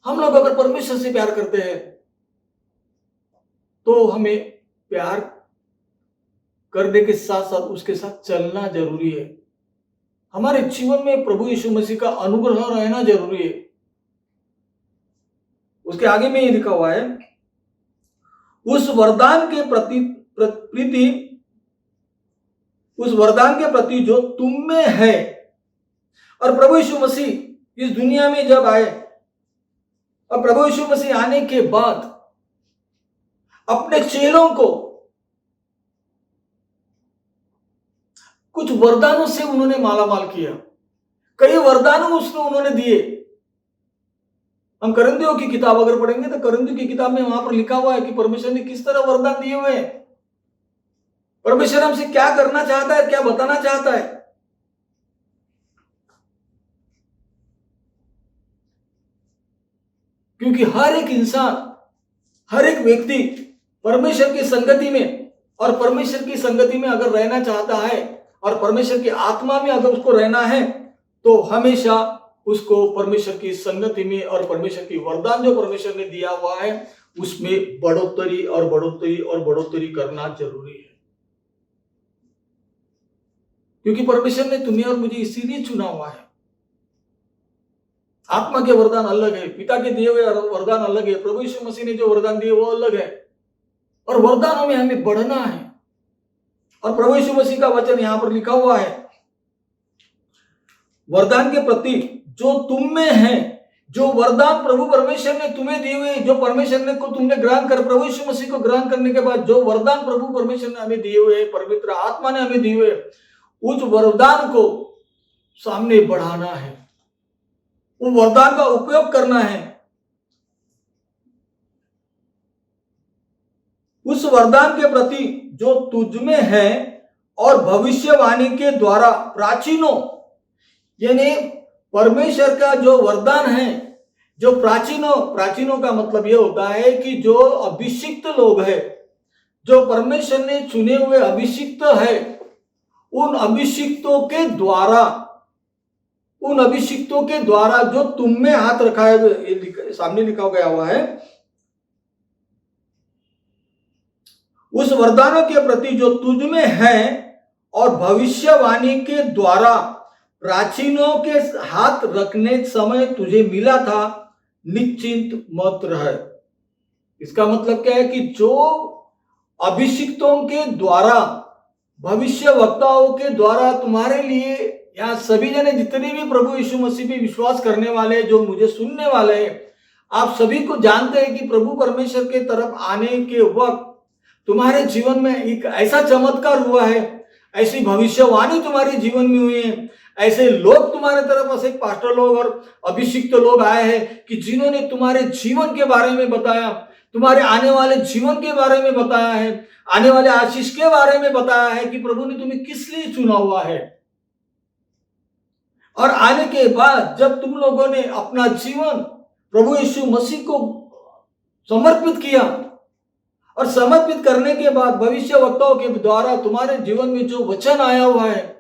हम लोग अगर परमेश्वर से प्यार करते हैं तो हमें प्यार करने के साथ साथ उसके साथ चलना जरूरी है। हमारे जीवन में प्रभु यीशु मसीह का अनुग्रह रहना जरूरी है। उसके आगे में ये लिखा हुआ है, उस वरदान के प्रति जो तुम में है। और प्रभु यीशु मसीह इस दुनिया में जब आए और प्रभु यीशु मसीह आने के बाद अपने चेलों को कुछ वरदानों से उन्होंने मालामाल किया, कई वरदानों उन्होंने दिए। हम करंदियों की किताब अगर पढ़ेंगे तो करंदियों की किताब में वहां पर लिखा हुआ है कि परमेश्वर ने किस तरह वरदान दिए हुए हैं, परमेश्वर हमसे क्या करना चाहता है, क्या बताना चाहता है। क्योंकि हर एक इंसान, हर एक व्यक्ति परमेश्वर की संगति में और परमेश्वर की संगति में अगर रहना चाहता है और परमेश्वर की आत्मा में अगर उसको रहना है तो हमेशा उसको परमेश्वर की संगति में और परमेश्वर की वरदान जो परमेश्वर ने दिया हुआ है उसमें बढ़ोतरी और बढ़ोतरी और बढ़ोतरी करना जरूरी है। क्योंकि परमेश्वर ने तुम्हें और मुझे इसीलिए चुना हुआ है। आत्मा के वरदान अलग है, पिता के दिए हुए वरदान अलग है, प्रभु यीशु मसीह ने जो वरदान दिए वो अलग है। और वरदानों में हमें बढ़ना है। और प्रभु यीशु मसीह का वचन यहां पर लिखा हुआ है, वरदान के प्रति जो तुम में है, जो वरदान प्रभु परमेश्वर ने तुम्हें दिए हुए, जो परमेश्वर ने को तुमने ग्रहण कर, प्रभु यीशु मसीह को ग्रहण करने के बाद जो वरदान प्रभु परमेश्वर ने हमें दिए हुए, पवित्र आत्मा ने हमें दिए हुए, उस वरदान को सामने बढ़ाना है, वो वरदान का उपयोग करना है। उस वरदान के प्रति जो तुझ में है और भविष्यवाणी के द्वारा प्राचीनों, यानी परमेश्वर का जो वरदान है, जो प्राचीनों का मतलब यह होता है कि जो अभिषिक्त लोग हैं, जो परमेश्वर ने चुने हुए अभिषिक्त है, उन अभिषिक्तों के द्वारा जो तुम में हाथ रखा है, सामने लिखा गया हुआ है, उस वरदानों के प्रति जो तुझ में है और भविष्यवाणी के द्वारा प्राचीनों के हाथ रखने समय तुझे मिला था, निश्चिंत मत रह। इसका मतलब क्या है कि जो अभिषिक्तों के द्वारा, भविष्य वक्ताओं के द्वारा तुम्हारे लिए, यहाँ सभी जने जितने भी प्रभु यीशु मसीह पे विश्वास करने वाले, जो मुझे सुनने वाले हैं, आप सभी को जानते हैं कि प्रभु परमेश्वर के तरफ आने के वक्त तुम्हारे जीवन में एक ऐसा चमत्कार हुआ है, ऐसी भविष्यवाणी तुम्हारे जीवन में हुई है, ऐसे लोग तुम्हारे तरफ, ऐसे पास्टर लोग और अभिषिक्त लोग आए हैं कि जिन्होंने तुम्हारे जीवन के बारे में बताया, तुम्हारे आने वाले जीवन के बारे में बताया है, आने वाले आशीष के बारे में बताया है कि प्रभु ने तुम्हें किस लिए चुना हुआ है। और आने के बाद जब तुम लोगों ने अपना जीवन प्रभु यीशु मसीह को समर्पित किया, और समर्पित करने के बाद भविष्य वक्ताओं के द्वारा तुम्हारे जीवन में जो वचन आया हुआ है,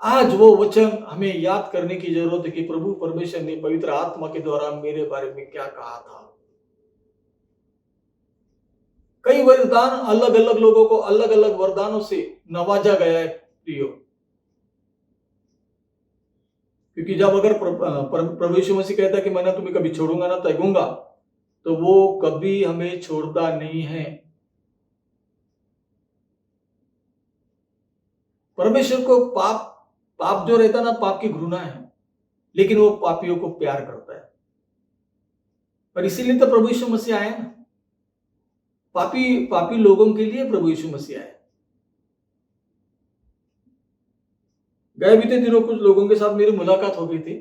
आज वो वचन हमें याद करने की जरूरत है कि प्रभु परमेश्वर ने पवित्र आत्मा के द्वारा मेरे बारे में क्या कहा था। कई वरदान, अलग अलग लोगों को अलग अलग वरदानों से नवाजा गया है प्रियो, क्योंकि जब अगर प्रभु यीशु मसीह कहता है कि मैं ना तुम्हें कभी छोड़ूंगा ना त्यागूंगा, तो वो कभी हमें छोड़ता नहीं है। परमेश्वर को पाप जो रहता ना, पाप की घृणा है, लेकिन वो पापियों को प्यार करता है। पर इसीलिए तो प्रभु यीशु मसीह आया ना, पापी लोगों के लिए प्रभु यीशु मसीह आया। गए बीते दिनों कुछ लोगों के साथ मेरी मुलाकात हो गई थी।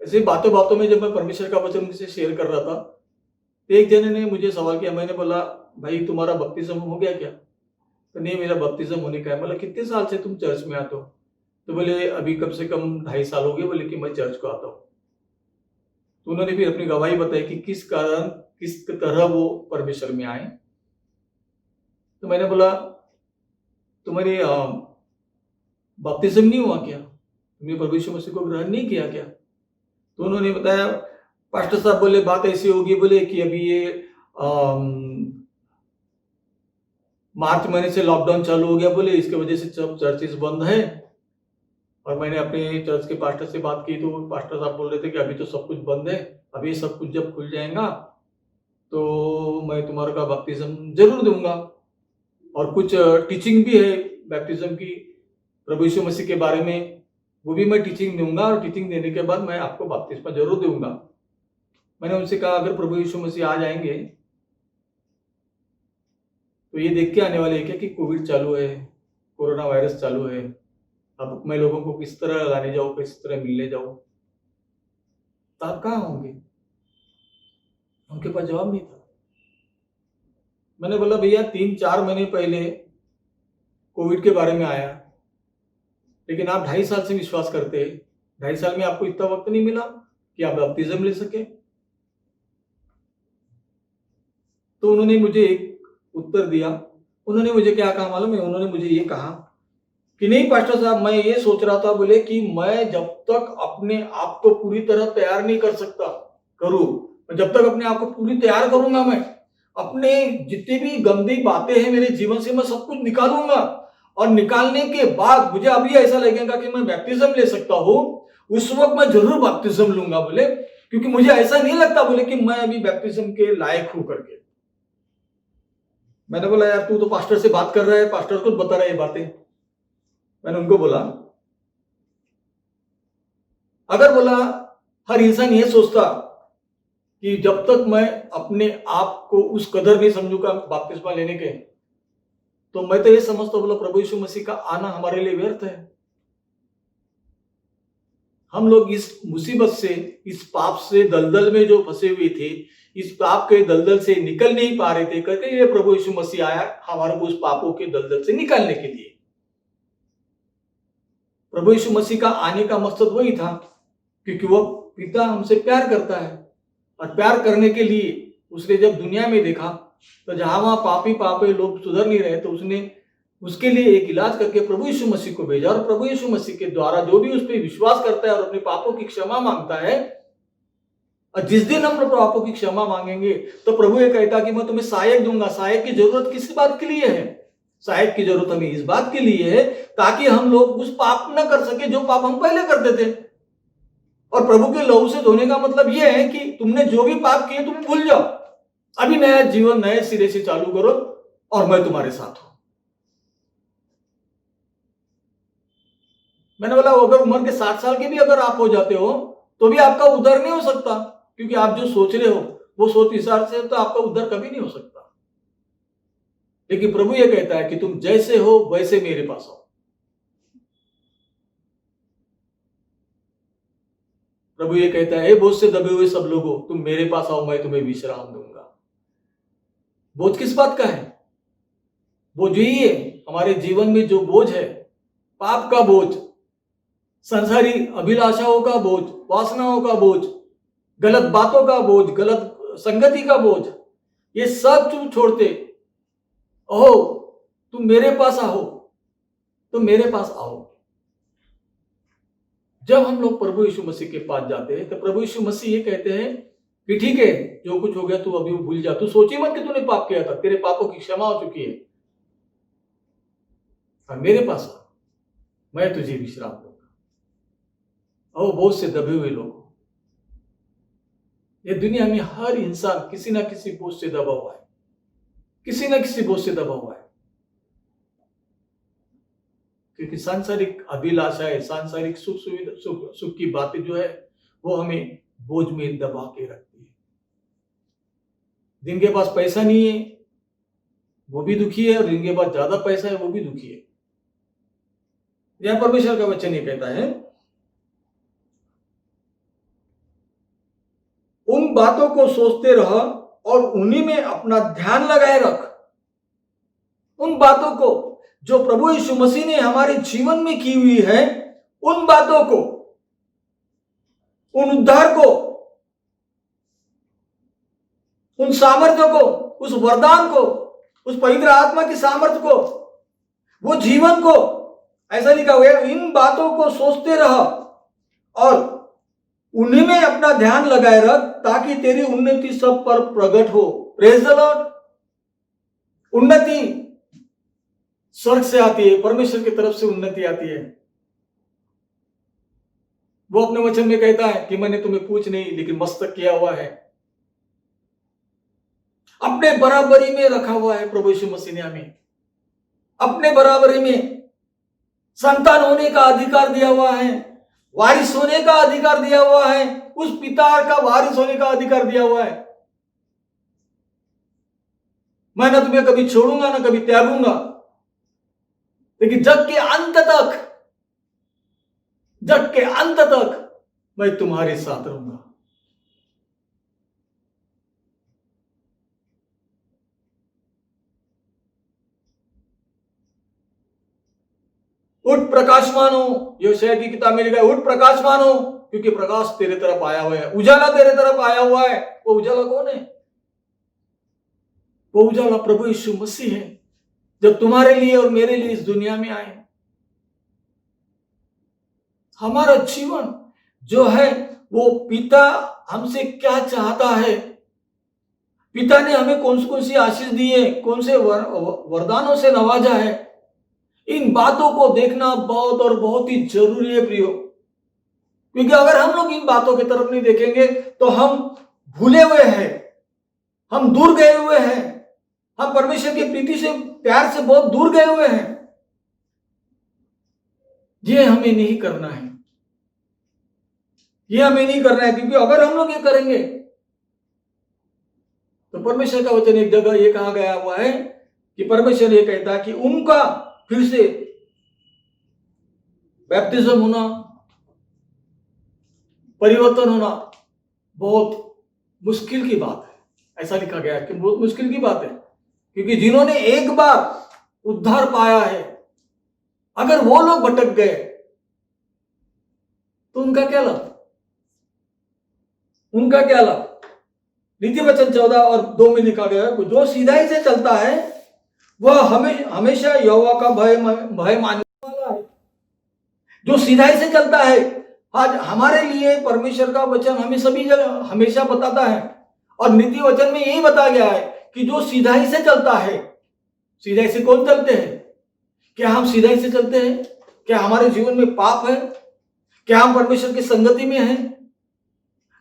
ऐसे बातों बातों में जब मैं परमेश्वर का वचन उनसे शेयर कर रहा था, तो एक जने ने मुझे सवाल किया। मैंने बोला, भाई तुम्हारा बपतिस्म हो गया क्या? तो नहीं, मेरा बपतिस्म होने का है। बोला, कितने साल से तुम चर्च में आते हो? तो बोले, अभी कम से कम 2.5 साल हो गए बोले कि मैं चर्च को आता हूँ। तो उन्होंने फिर अपनी गवाही बताई कि किस कारण, किस तरह वो परमेश्वर में आए। तो मैंने बोला, तुम्हारी बपतिस्म नहीं हुआ क्या? तुमने प्रभु यीशु मसीह को ग्रहण नहीं किया क्या? तो उन्होंने बताया, पास्टर साहब बोले बात ऐसी होगी बोले कि अभी ये मार्च महीने से लॉकडाउन चालू हो गया बोले, इसके वजह से सब चर्चेस बंद है। और मैंने अपने चर्च के पास्टर से बात की, तो पास्टर साहब बोल रहे थे कि अभी तो सब कुछ बंद है, अभी सब कुछ जब खुल जाएगा तो मैं तुम्हारा का बपतिस्म जरूर दूंगा। और कुछ टीचिंग भी है बैप्टिज्म की प्रभु यीशु मसीह के बारे में, वो भी मैं टीचिंग दूंगा, और टीचिंग देने के बाद मैं आपको बपतिस्मा जरूर दूंगा। मैंने उनसे कहा, अगर प्रभु यीशु मसीह आ जाएंगे तो ये देख के आने वाले हैं क्या कि कोविड चालू है, कोरोना वायरस चालू है, अब मैं लोगों को किस तरह लाने जाऊँ, किस तरह मिलने जाऊँ? तो आप कहाँ होंगे? उनके पास जवाब नहीं था। मैंने बोला, भैया 3-4 महीने पहले कोविड के बारे में आया, लेकिन आप 2.5 साल से विश्वास करते हैं। 2.5 साल में आपको इतना वक्त नहीं मिला कि आप बपतिस्म ले सके? तो उन्होंने मुझे एक उत्तर दिया। उन्होंने मुझे क्या कहा मालूम है? उन्होंने मुझे ये कहा कि नहीं पास्टर साहब, मैं ये सोच रहा था बोले कि मैं जब तक अपने आप को पूरी तरह तैयार नहीं कर सकता जब तक अपने आप को पूरी तैयार करूंगा, मैं अपने जितनी भी गंदी बातें हैं मेरे जीवन से मैं सब कुछ निकालूंगा, और निकालने के बाद मुझे अभी ऐसा लगेगा कि मैं बैप्टिज्म ले सकता हूँ, उस वक्त मैं जरूर बैप्टिज्म लूंगा बोले, क्योंकि मुझे ऐसा नहीं लगता बोले कि मैं अभी बैप्टिज्म के लायक हूं करके। मैंने बोला यार तू तो पास्टर से बात कर रहा है, पास्टर को बता रहा है ये बातें। मैंने उनको बोला अगर बोला हर इंसान ये सोचता कि जब तक मैं अपने आप को उस कदर नहीं समझूंगा बपतिस्मा लेने के, तो मैं तो ये समझता बोला प्रभु यीशु मसीह का आना हमारे लिए व्यर्थ है। हम लोग इस मुसीबत से, इस पाप से दलदल में जो फंसे हुए थे, इस पाप के दलदल से निकल नहीं पा रहे थे, करके ये प्रभु यीशु मसीह आया हमारे को उस पापों के दलदल से निकालने के लिए। प्रभु यीशु मसीह का आने का मकसद वही था, क्योंकि वो पिता हमसे प्यार करता है और प्यार करने के लिए उसने जब दुनिया में देखा तो जहां वहां पापी लोग सुधर नहीं रहे, तो उसने उसके लिए एक इलाज करके प्रभु यीशु मसीह को भेजा। और प्रभु यीशु मसीह के द्वारा जो भी उस पर विश्वास करता है और अपने पापों की क्षमा मांगता है, और जिस दिन हम पापों की क्षमा मांगेंगे तो प्रभु ये कहता कि मैं तुम्हें सहायक दूंगा। सहायक की जरूरत किस बात के लिए है? सहायक की जरूरत हमें इस बात के लिए है ताकि हम लोग उस पाप न कर सके जो पाप हम पहले करते थे। और प्रभु के लहू से धोने का मतलब यह है कि तुमने जो भी पाप किए तुम भूल जाओ, अभी नया जीवन नए सिरे से चालू करो और मैं तुम्हारे साथ हूं। मैंने बोला अगर उम्र के 60 साल के भी अगर आप हो जाते हो तो भी आपका उद्धार नहीं हो सकता, क्योंकि आप जो सोच रहे हो वो सोच हिसाब से तो आपका उद्धार कभी नहीं हो सकता। लेकिन प्रभु ये कहता है कि तुम जैसे हो वैसे मेरे पास आओ। प्रभु ये कहता है बोझ से दबे हुए सब लोगों तुम मेरे पास आओ, मैं तुम्हें विश्राम दूंगा। बोझ किस बात का है? बोझ यही है हमारे जीवन में जो बोझ है, पाप का बोझ, संसारी अभिलाषाओं का बोझ, वासनाओं का बोझ, गलत बातों का बोझ, गलत संगति का बोझ, ये सब तुम छोड़ते ओहो तुम मेरे पास आओ, तुम मेरे पास आओ। जब हम लोग प्रभु यीशु मसीह के पास जाते हैं तो प्रभु यीशु मसीह ये कहते हैं कि ठीक है जो कुछ हो गया तू अभी भूल जा, तू सोची मत कि तूने पाप किया था, तेरे पापों की क्षमा हो चुकी है, और मेरे पास आ, मैं तुझे विश्राम दूंगा। ओ बहुत से दबे हुए लोग, ये दुनिया में हर इंसान किसी ना किसी बोझ से दबा हुआ है, किसी ना किसी बोझ से दबा हुआ है, क्योंकि सांसारिक अभिलाषाएं, सांसारिक सुख की बातें जो है वो हमें बोझ में दबा के रखती है। जिनके पास पैसा नहीं है वो भी दुखी है, और जिनके पास ज्यादा पैसा है वो भी दुखी है। यह परमेश्वर का वचन ये कहता है उन बातों को सोचते रह और उन्हीं में अपना ध्यान लगाए रख। उन बातों को जो प्रभु यीशु मसीह ने हमारे जीवन में की हुई है, उन बातों को, उन उद्धार को, उन सामर्थ्य को, उस वरदान को, उस पवित्र आत्मा की सामर्थ्य को, वो जीवन को, ऐसा लिखा हुआ है इन बातों को सोचते रह और उन्हीं में अपना ध्यान लगाए रख ताकि तेरी उन्नति सब पर प्रकट हो। Praise the Lord. उन्नति स्वर्ग से आती है, परमेश्वर की तरफ से उन्नति आती है। वो अपने वचन में कहता है कि मैंने तुम्हें पूछ नहीं लेकिन मस्तक किया हुआ है, अपने बराबरी में रखा हुआ है। प्रभु यीशु मसीह ने हमें अपने बराबरी में संतान होने का अधिकार दिया हुआ है, वारिस होने का अधिकार दिया हुआ है, उस पिता का वारिस होने का अधिकार दिया हुआ है। मैं ना तुम्हें कभी छोड़ूंगा ना कभी त्यागूंगा, लेकिन जग के अंत तक मैं तुम्हारे साथ रहूंगा। उठ प्रकाशमान हो, यहोशू की किताब में लिखा है उठ प्रकाशमान हो क्योंकि प्रकाश तेरे तरफ आया हुआ है, उजाला तेरे तरफ आया हुआ है। वो उजाला कौन है? वो उजाला प्रभु यीशु मसीह है, जब तुम्हारे लिए और मेरे लिए इस दुनिया में आए। हमारा जीवन जो है वो पिता हमसे क्या चाहता है, पिता ने हमें कौन सी आशीष दी है, कौन से वरदानों से नवाजा है, इन बातों को देखना बहुत और बहुत ही जरूरी है प्रियो। क्योंकि अगर हम लोग इन बातों की तरफ नहीं देखेंगे तो हम भूले हुए हैं, हम दूर गए हुए हैं, हम परमेश्वर की प्रीति से, प्यार से बहुत दूर गए हुए हैं। ये हमें नहीं करना है, ये हमें नहीं करना है, क्योंकि अगर हम लोग ये करेंगे तो परमेश्वर का वचन एक जगह ये कहा गया हुआ है कि परमेश्वर ये कहता है कि उनका फिर से बैप्टिज्म होना, परिवर्तन होना बहुत मुश्किल की बात है। ऐसा लिखा गया है कि बहुत मुश्किल की बात है, क्योंकि जिन्होंने एक बार उद्धार पाया है, अगर वो लोग भटक गए तो उनका क्या लाभ, उनका क्या लाभ। नीति वचन 14 और 2 में लिखा गया है, जो सीधाई से चलता है वह हमेशा यहोवा का भय मानने वाला है। जो सीधाई से चलता है, आज हमारे लिए परमेश्वर का वचन हमें सभी जगह हमेशा बताता है, और नीति वचन में यही बताया गया है कि जो सीधाई से चलता है। सीधाई से कौन चलते हैं? क्या हम सीधाई से चलते हैं? क्या हमारे जीवन में पाप है? क्या हम परमेश्वर की संगति में हैं?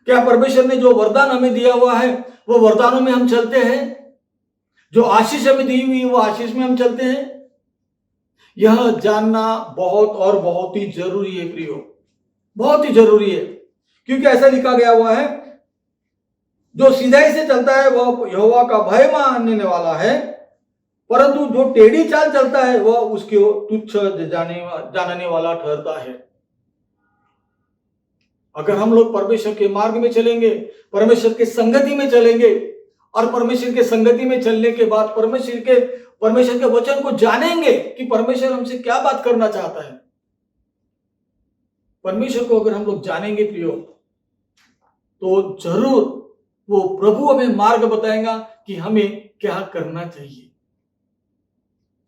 क्या परमेश्वर ने जो वरदान हमें दिया हुआ है वो वरदानों में हम चलते हैं? जो आशीष हमें दी हुई है वो आशीष में हम चलते हैं? यह जानना बहुत और बहुत ही जरूरी है प्रियो, बहुत ही जरूरी है, क्योंकि ऐसा लिखा गया हुआ है, जो सीधाई से चलता है वह यहोवा का भय मानने वाला है, परंतु जो टेढ़ी चाल चलता है वह उसकी तुच्छ जानने वाला ठहरता है। अगर हम लोग परमेश्वर के मार्ग में चलेंगे, परमेश्वर के संगति में चलेंगे, और परमेश्वर के संगति में चलने के बाद परमेश्वर के वचन को जानेंगे कि परमेश्वर हमसे क्या बात करना चाहता है। परमेश्वर को अगर हम लोग जानेंगे प्रियो, तो जरूर वो प्रभु हमें मार्ग बताएगा कि हमें क्या करना चाहिए,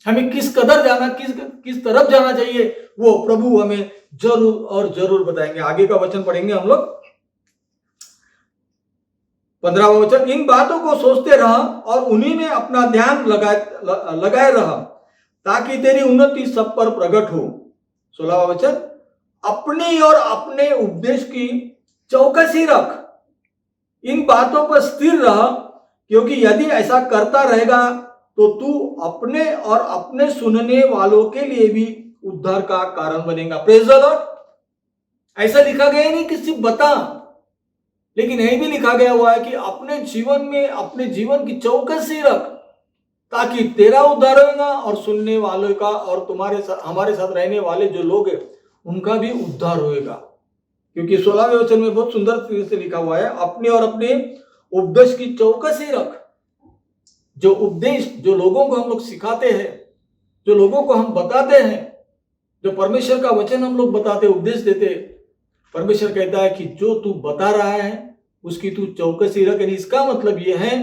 हमें किस कदर जाना, किस तरफ जाना चाहिए, वो प्रभु हमें जरूर और जरूर बताएंगे। आगे का वचन पढ़ेंगे हम लोग, 15वां वचन, इन बातों को सोचते रह और उन्हीं में अपना ध्यान लगाए रह, ताकि तेरी उन्नति सब पर प्रकट हो। 16वां वचन, अपनी और अपने उपदेश की चौकसी रख, इन बातों पर स्थिर रह, क्योंकि यदि ऐसा करता रहेगा तो तू अपने और अपने सुनने वालों के लिए भी उद्धार का कारण बनेगा। Praise the Lord. ऐसा लिखा गया नहीं कि सिर्फ बता, लेकिन यही भी लिखा गया हुआ है कि अपने जीवन में अपने जीवन की चौकसी रख, ताकि तेरा उद्धार होगा और सुनने वालों का और हमारे साथ रहने वाले जो लोग हैं उनका भी उद्धार होएगा। क्योंकि 16वें वचन में बहुत सुंदर तरीके से लिखा हुआ है, अपने और अपने उपदेश की चौकसी रख। जो उपदेश, जो लोगों को हम लोग सिखाते हैं, जो लोगों को हम बताते हैं, जो परमेश्वर का वचन हम लोग बताते, उपदेश देते, परमेश्वर कहता है कि जो तू बता रहा है उसकी तू चौकसी रख। यानी इसका मतलब यह है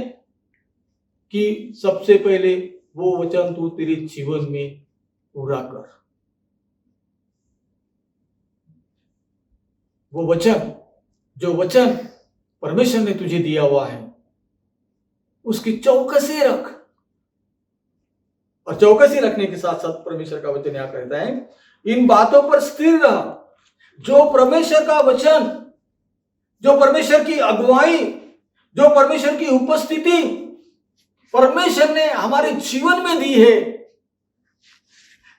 कि सबसे पहले वो वचन तू तेरे जीवन में पूरा कर। वो वचन, जो वचन परमेश्वर ने तुझे दिया हुआ है उसकी चौकसी रख। और चौकसी रखने के साथ साथ परमेश्वर का वचन यहां कहता है, इन बातों पर स्थिर रह। जो परमेश्वर का वचन, जो परमेश्वर की अगुवाई, जो परमेश्वर की उपस्थिति परमेश्वर ने हमारे जीवन में दी है,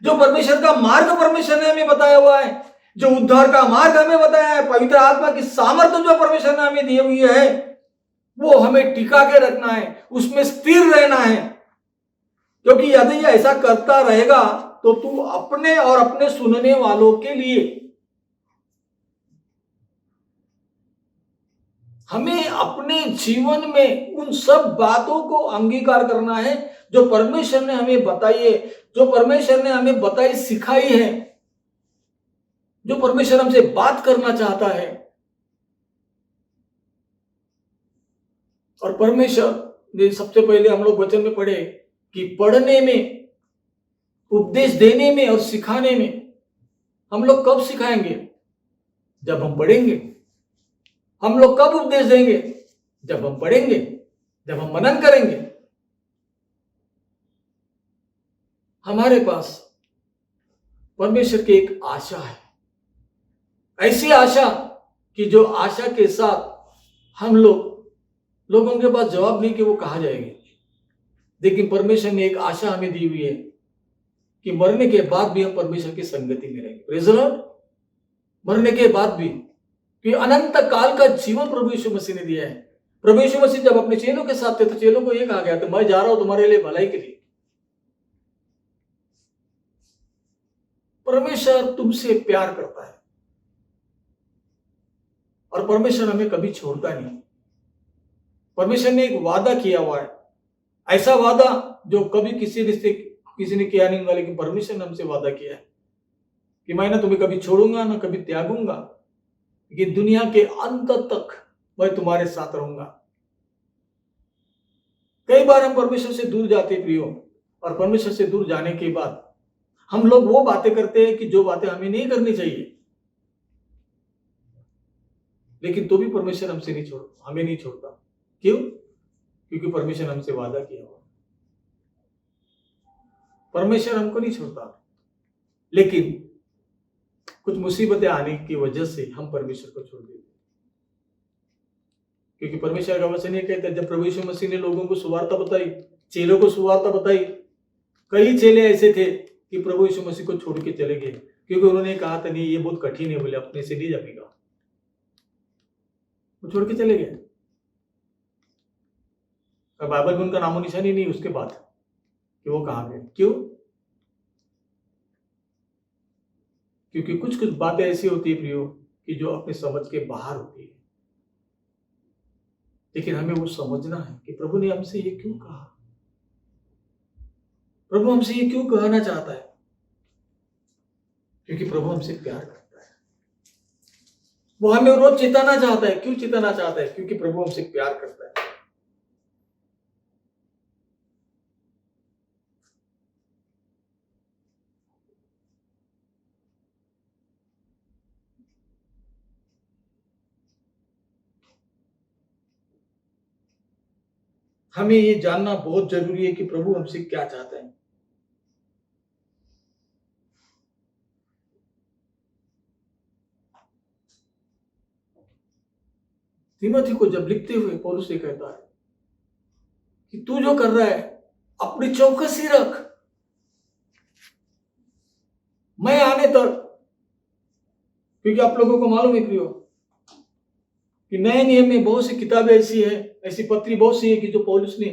जो परमेश्वर का मार्ग परमेश्वर ने हमें बताया हुआ है, जो उद्धार का मार्ग हमें बताया है, पवित्र आत्मा की सामर्थ्य जो परमेश्वर ने हमें दी हुई है, वो हमें टिका के रखना है, उसमें स्थिर रहना है। क्योंकि यदि ये ऐसा करता रहेगा तो तू अपने और अपने सुनने वालों के लिए, हमें अपने जीवन में उन सब बातों को अंगीकार करना है जो परमेश्वर ने हमें बताई है, जो परमेश्वर ने हमें बताई सिखाई है, जो परमेश्वर हमसे बात करना चाहता है। और परमेश्वर ने सबसे पहले हम लोग वचन में पढ़े कि पढ़ने में, उपदेश देने में और सिखाने में हम लोग कब सिखाएंगे? जब हम पढ़ेंगे। हम लोग कब उपदेश देंगे? जब हम पढ़ेंगे, जब हम मनन करेंगे। हमारे पास परमेश्वर की एक आशा है, ऐसी आशा कि जो आशा के साथ हम लोगों के पास जवाब नहीं कि वो कहाँ जाएंगे। लेकिन परमेश्वर ने एक आशा हमें दी हुई है कि मरने के बाद भी हम परमेश्वर की संगति में रहेंगे। Praise the Lord. मरने के बाद भी, कि अनंत काल का जीवन प्रभु यीशु मसीह ने दिया है। प्रभु यीशु मसीह जब अपने चेलों के साथ थे तो चेलों को ये कहा गया था, मैं जा रहा हूं तुम्हारे लिए भलाई के लिए। परमेश्वर तुमसे प्यार करता है और परमेश्वर हमें कभी छोड़ता नहीं। परमेश्वर ने एक वादा किया हुआ है, ऐसा वादा जो कभी किसी ने किया नहीं होगा, लेकिन परमेश्वर ने हमसे वादा किया है कि मैं ना तुम्हें कभी छोड़ूंगा ना कभी त्यागूंगा, लेकिन दुनिया के अंत तक मैं तुम्हारे साथ रहूंगा। कई बार हम परमेश्वर से दूर जाते प्रियो, और परमेश्वर से दूर जाने के बाद हम लोग वो बातें करते हैं कि जो बातें हमें नहीं करनी चाहिए, लेकिन तो भी परमेश्वर हमें नहीं छोड़ता। क्यों? क्योंकि परमेश्वर हमसे वादा किया हुआ। परमेश्वर हमको नहीं छोड़ता, लेकिन कुछ मुसीबतें आने की वजह से हम परमेश्वर को छोड़ देते हैं। क्योंकि परमेश्वर का वचन ये कहता है, जब प्रभु यीशु मसीह ने लोगों को सुवार्ता बताई, चेलों को सुवार्ता बताई, कई चेले ऐसे थे कि प्रभु यीशु मसीह को छोड़ के चले गए, क्योंकि उन्होंने कहा था नहीं ये बहुत कठिन है, बोले अपने से नहीं जमेगा, वो छोड़ के चले गए। बाइबल में उनका नामो निशान ही नहीं उसके बाद कि वो कहाँ गए। क्यों? क्योंकि कुछ कुछ बातें ऐसी होती है प्रियो कि जो अपने समझ के बाहर होती है, लेकिन हमें वो समझना है कि प्रभु ने हमसे ये क्यों कहा, प्रभु हमसे ये क्यों कहना चाहता है। क्योंकि प्रभु हमसे प्यार करता है, वो हमें रोज चिताना चाहता है। क्यों चिताना चाहता है? क्योंकि प्रभु हमसे प्यार करता है। हमें ये जानना बहुत जरूरी है कि प्रभु हमसे क्या चाहता है। तीमोथी को जब लिखते हुए पौलुस ये कहता है कि तू जो कर रहा है अपनी चौकसी रख, मैं आने तक। क्योंकि आप लोगों को मालूम है प्रियो कि नए नियम में बहुत सी किताबें ऐसी है, ऐसी पत्री बहुत सी है कि जो पौलुस ने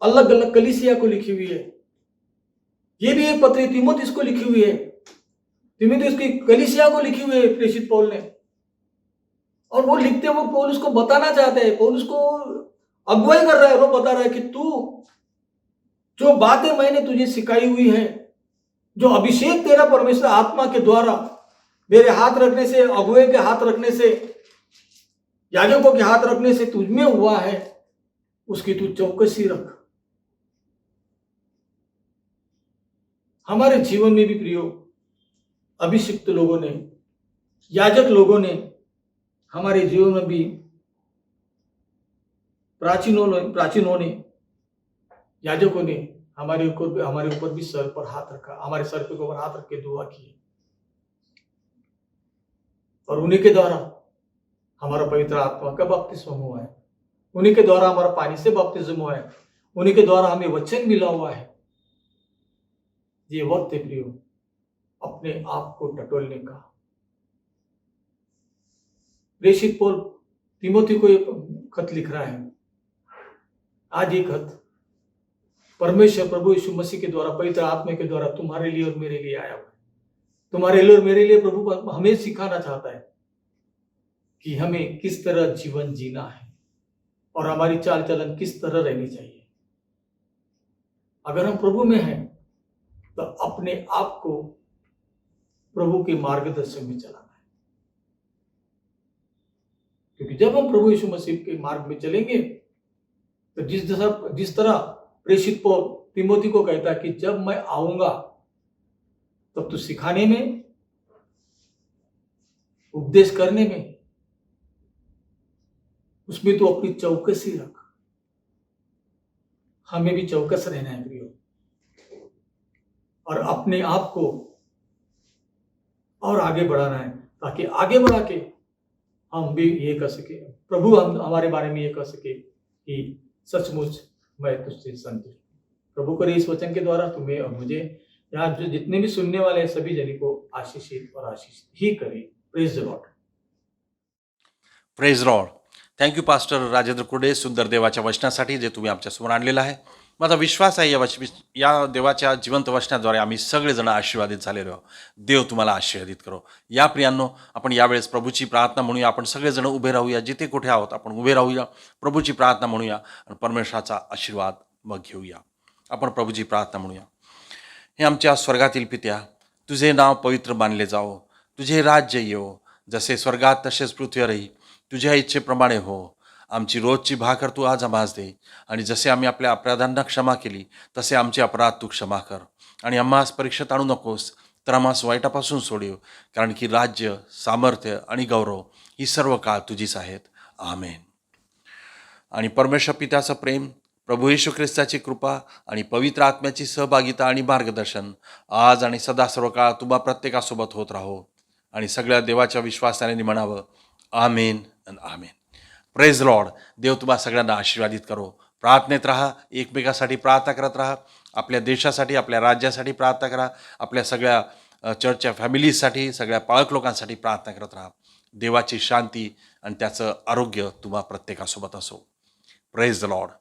अलग अलग कलीसिया को लिखी हुई है। ये भी एक पत्री तीमुथियुस को लिखी हुई है, तीमुथियुस की कलीसिया को लिखी हुई है प्रेषित पौल ने। और वो लिखते हुए पौलुस को बताना चाहते हैं, पौलुस को अगुवाई कर रहा है, वो बता रहा है कि तू जो बातें मैंने तुझे सिखाई हुई है, जो अभिषेक तेरा परमेश्वर आत्मा के द्वारा मेरे हाथ रखने से, अगुवे के हाथ रखने से, याजकों के हाथ रखने से तुझमें हुआ है, उसकी तू चौकसी रख। हमारे जीवन में भी प्रियो अभिषिक्त लोगों ने, याजक लोगों ने, हमारे जीवन में भी प्राचीनों ने, याजकों ने हमारे ऊपर भी सर पर हाथ रखा, हमारे सर पे ऊपर हाथ रख के दुआ की, और उन्हीं के द्वारा हमारा पवित्र आत्मा का बपतिस्मा हुआ है, उन्हीं के द्वारा हमारा पानी से बपतिस्मा हुआ है, उन्हीं के द्वारा हमें वचन मिला हुआ है। ये वक्त है प्रियो अपने आप को टटोलने का। प्रेषित पौल तीमुथियुस को एक खत लिख रहा है। आज ये खत परमेश्वर प्रभु यीशु मसीह के द्वारा, पवित्र आत्मा के द्वारा तुम्हारे लिए और मेरे लिए आया हुआ है। तुम्हारे लिए और मेरे लिए प्रभु हमें सिखाना चाहता है कि हमें किस तरह जीवन जीना है और हमारी चाल चलन किस तरह रहनी चाहिए। अगर हम प्रभु में हैं तो अपने आप को प्रभु के मार्गदर्शन में चलाना है, क्योंकि जब हम प्रभु यीशु मसीह के मार्ग में चलेंगे तो जिस तरह प्रेषित पौल तीमुथियुस को कहता है कि जब मैं आऊंगा तब तो सिखाने में, उपदेश करने में, उसमें तो अपनी चौकसी रख। हमें भी चौकस रहना है प्रियो, और अपने आप को और आगे बढ़ाना है, ताकि आगे बढ़ा के हम भी ये कह सके, प्रभु हम हमारे बारे में ये कह सके कि सचमुच मैं तुझसे संतुष्ट हूँ। प्रभु करे इस वचन के द्वारा तुम्हें और मुझे, यहाँ जो जितने भी सुनने वाले हैं सभी जन को आशीषित और आशीष ही करे। Praise the lord. Praise lord. Thank you pastor Rajendra Kurde सुंदर देवाच्या वचनासाठी जे तुम्ही आमच्यासमोर आणलेलं आहे. माझा विश्वास आहे या देवाच्या जिवंत वचनाद्वारे आम्ही सगळेजण आशीर्वादित झालेलो आहोत. देव तुम्हाला आशीर्वादित करो. या प्रियांनो, आपण यावेळेस प्रभूची प्रार्थना म्हणूया. आपण सगळेजण उभे राहूया. जिथे कुठे आहोत आपण उभे राहूया. प्रभूची प्रार्थना म्हणूया आणि परमेश्वराचा आशीर्वाद मग घेऊया. आपण प्रभूची प्रार्थना म्हणूया. हे आमच्या स्वर्गातील पित्या, तुझे नाव पवित्र मानले जाओ. तुझे राज्य येवो. जसे स्वर्गात तसेच पृथ्वीवरही तुझ्या इच्छेप्रमाणे हो. आमची रोजची भाकर तू आज आम्हास दे. आणि जसे आम्ही आपल्या अपराधांना क्षमा केली तसे आमचे अपराध तू क्षमा कर. आणि आम्हास परीक्षेत आणू नकोस, तर आम्हास वाईटापासून सोडव. कारण की राज्य, सामर्थ्य आणि गौरव ही सर्व काळ तुझीच आहेत. आमेन. आणि परमेश्वर पित्याचं प्रेम, प्रभू येशू ख्रिस्ताची कृपा आणि पवित्र आत्म्याची सहभागिता आणि मार्गदर्शन आज आणि सदा सर्व काळ तुम्हा प्रत्येकासोबत होत राहो. आणि सगळ्या देवाच्या विश्वासाने म्हणावं, आमेन आणि आमेन. Praise Lord. देव तुम्हा सगळ्यांना आशीर्वादित करो. प्रार्थनेत राहा. एकमेकासाठी प्रार्थना करत राहा. आपल्या देशासाठी, आपल्या राज्यासाठी प्रार्थना करा. आपल्या सगळ्या चर्चच्या फॅमिलीजसाठी, सगळ्या पाळक लोकांसाठी प्रार्थना करत राहा. देवाची शांती आणि त्याचं आरोग्य तुम्हा प्रत्येकासोबत असो. Praise the Lord.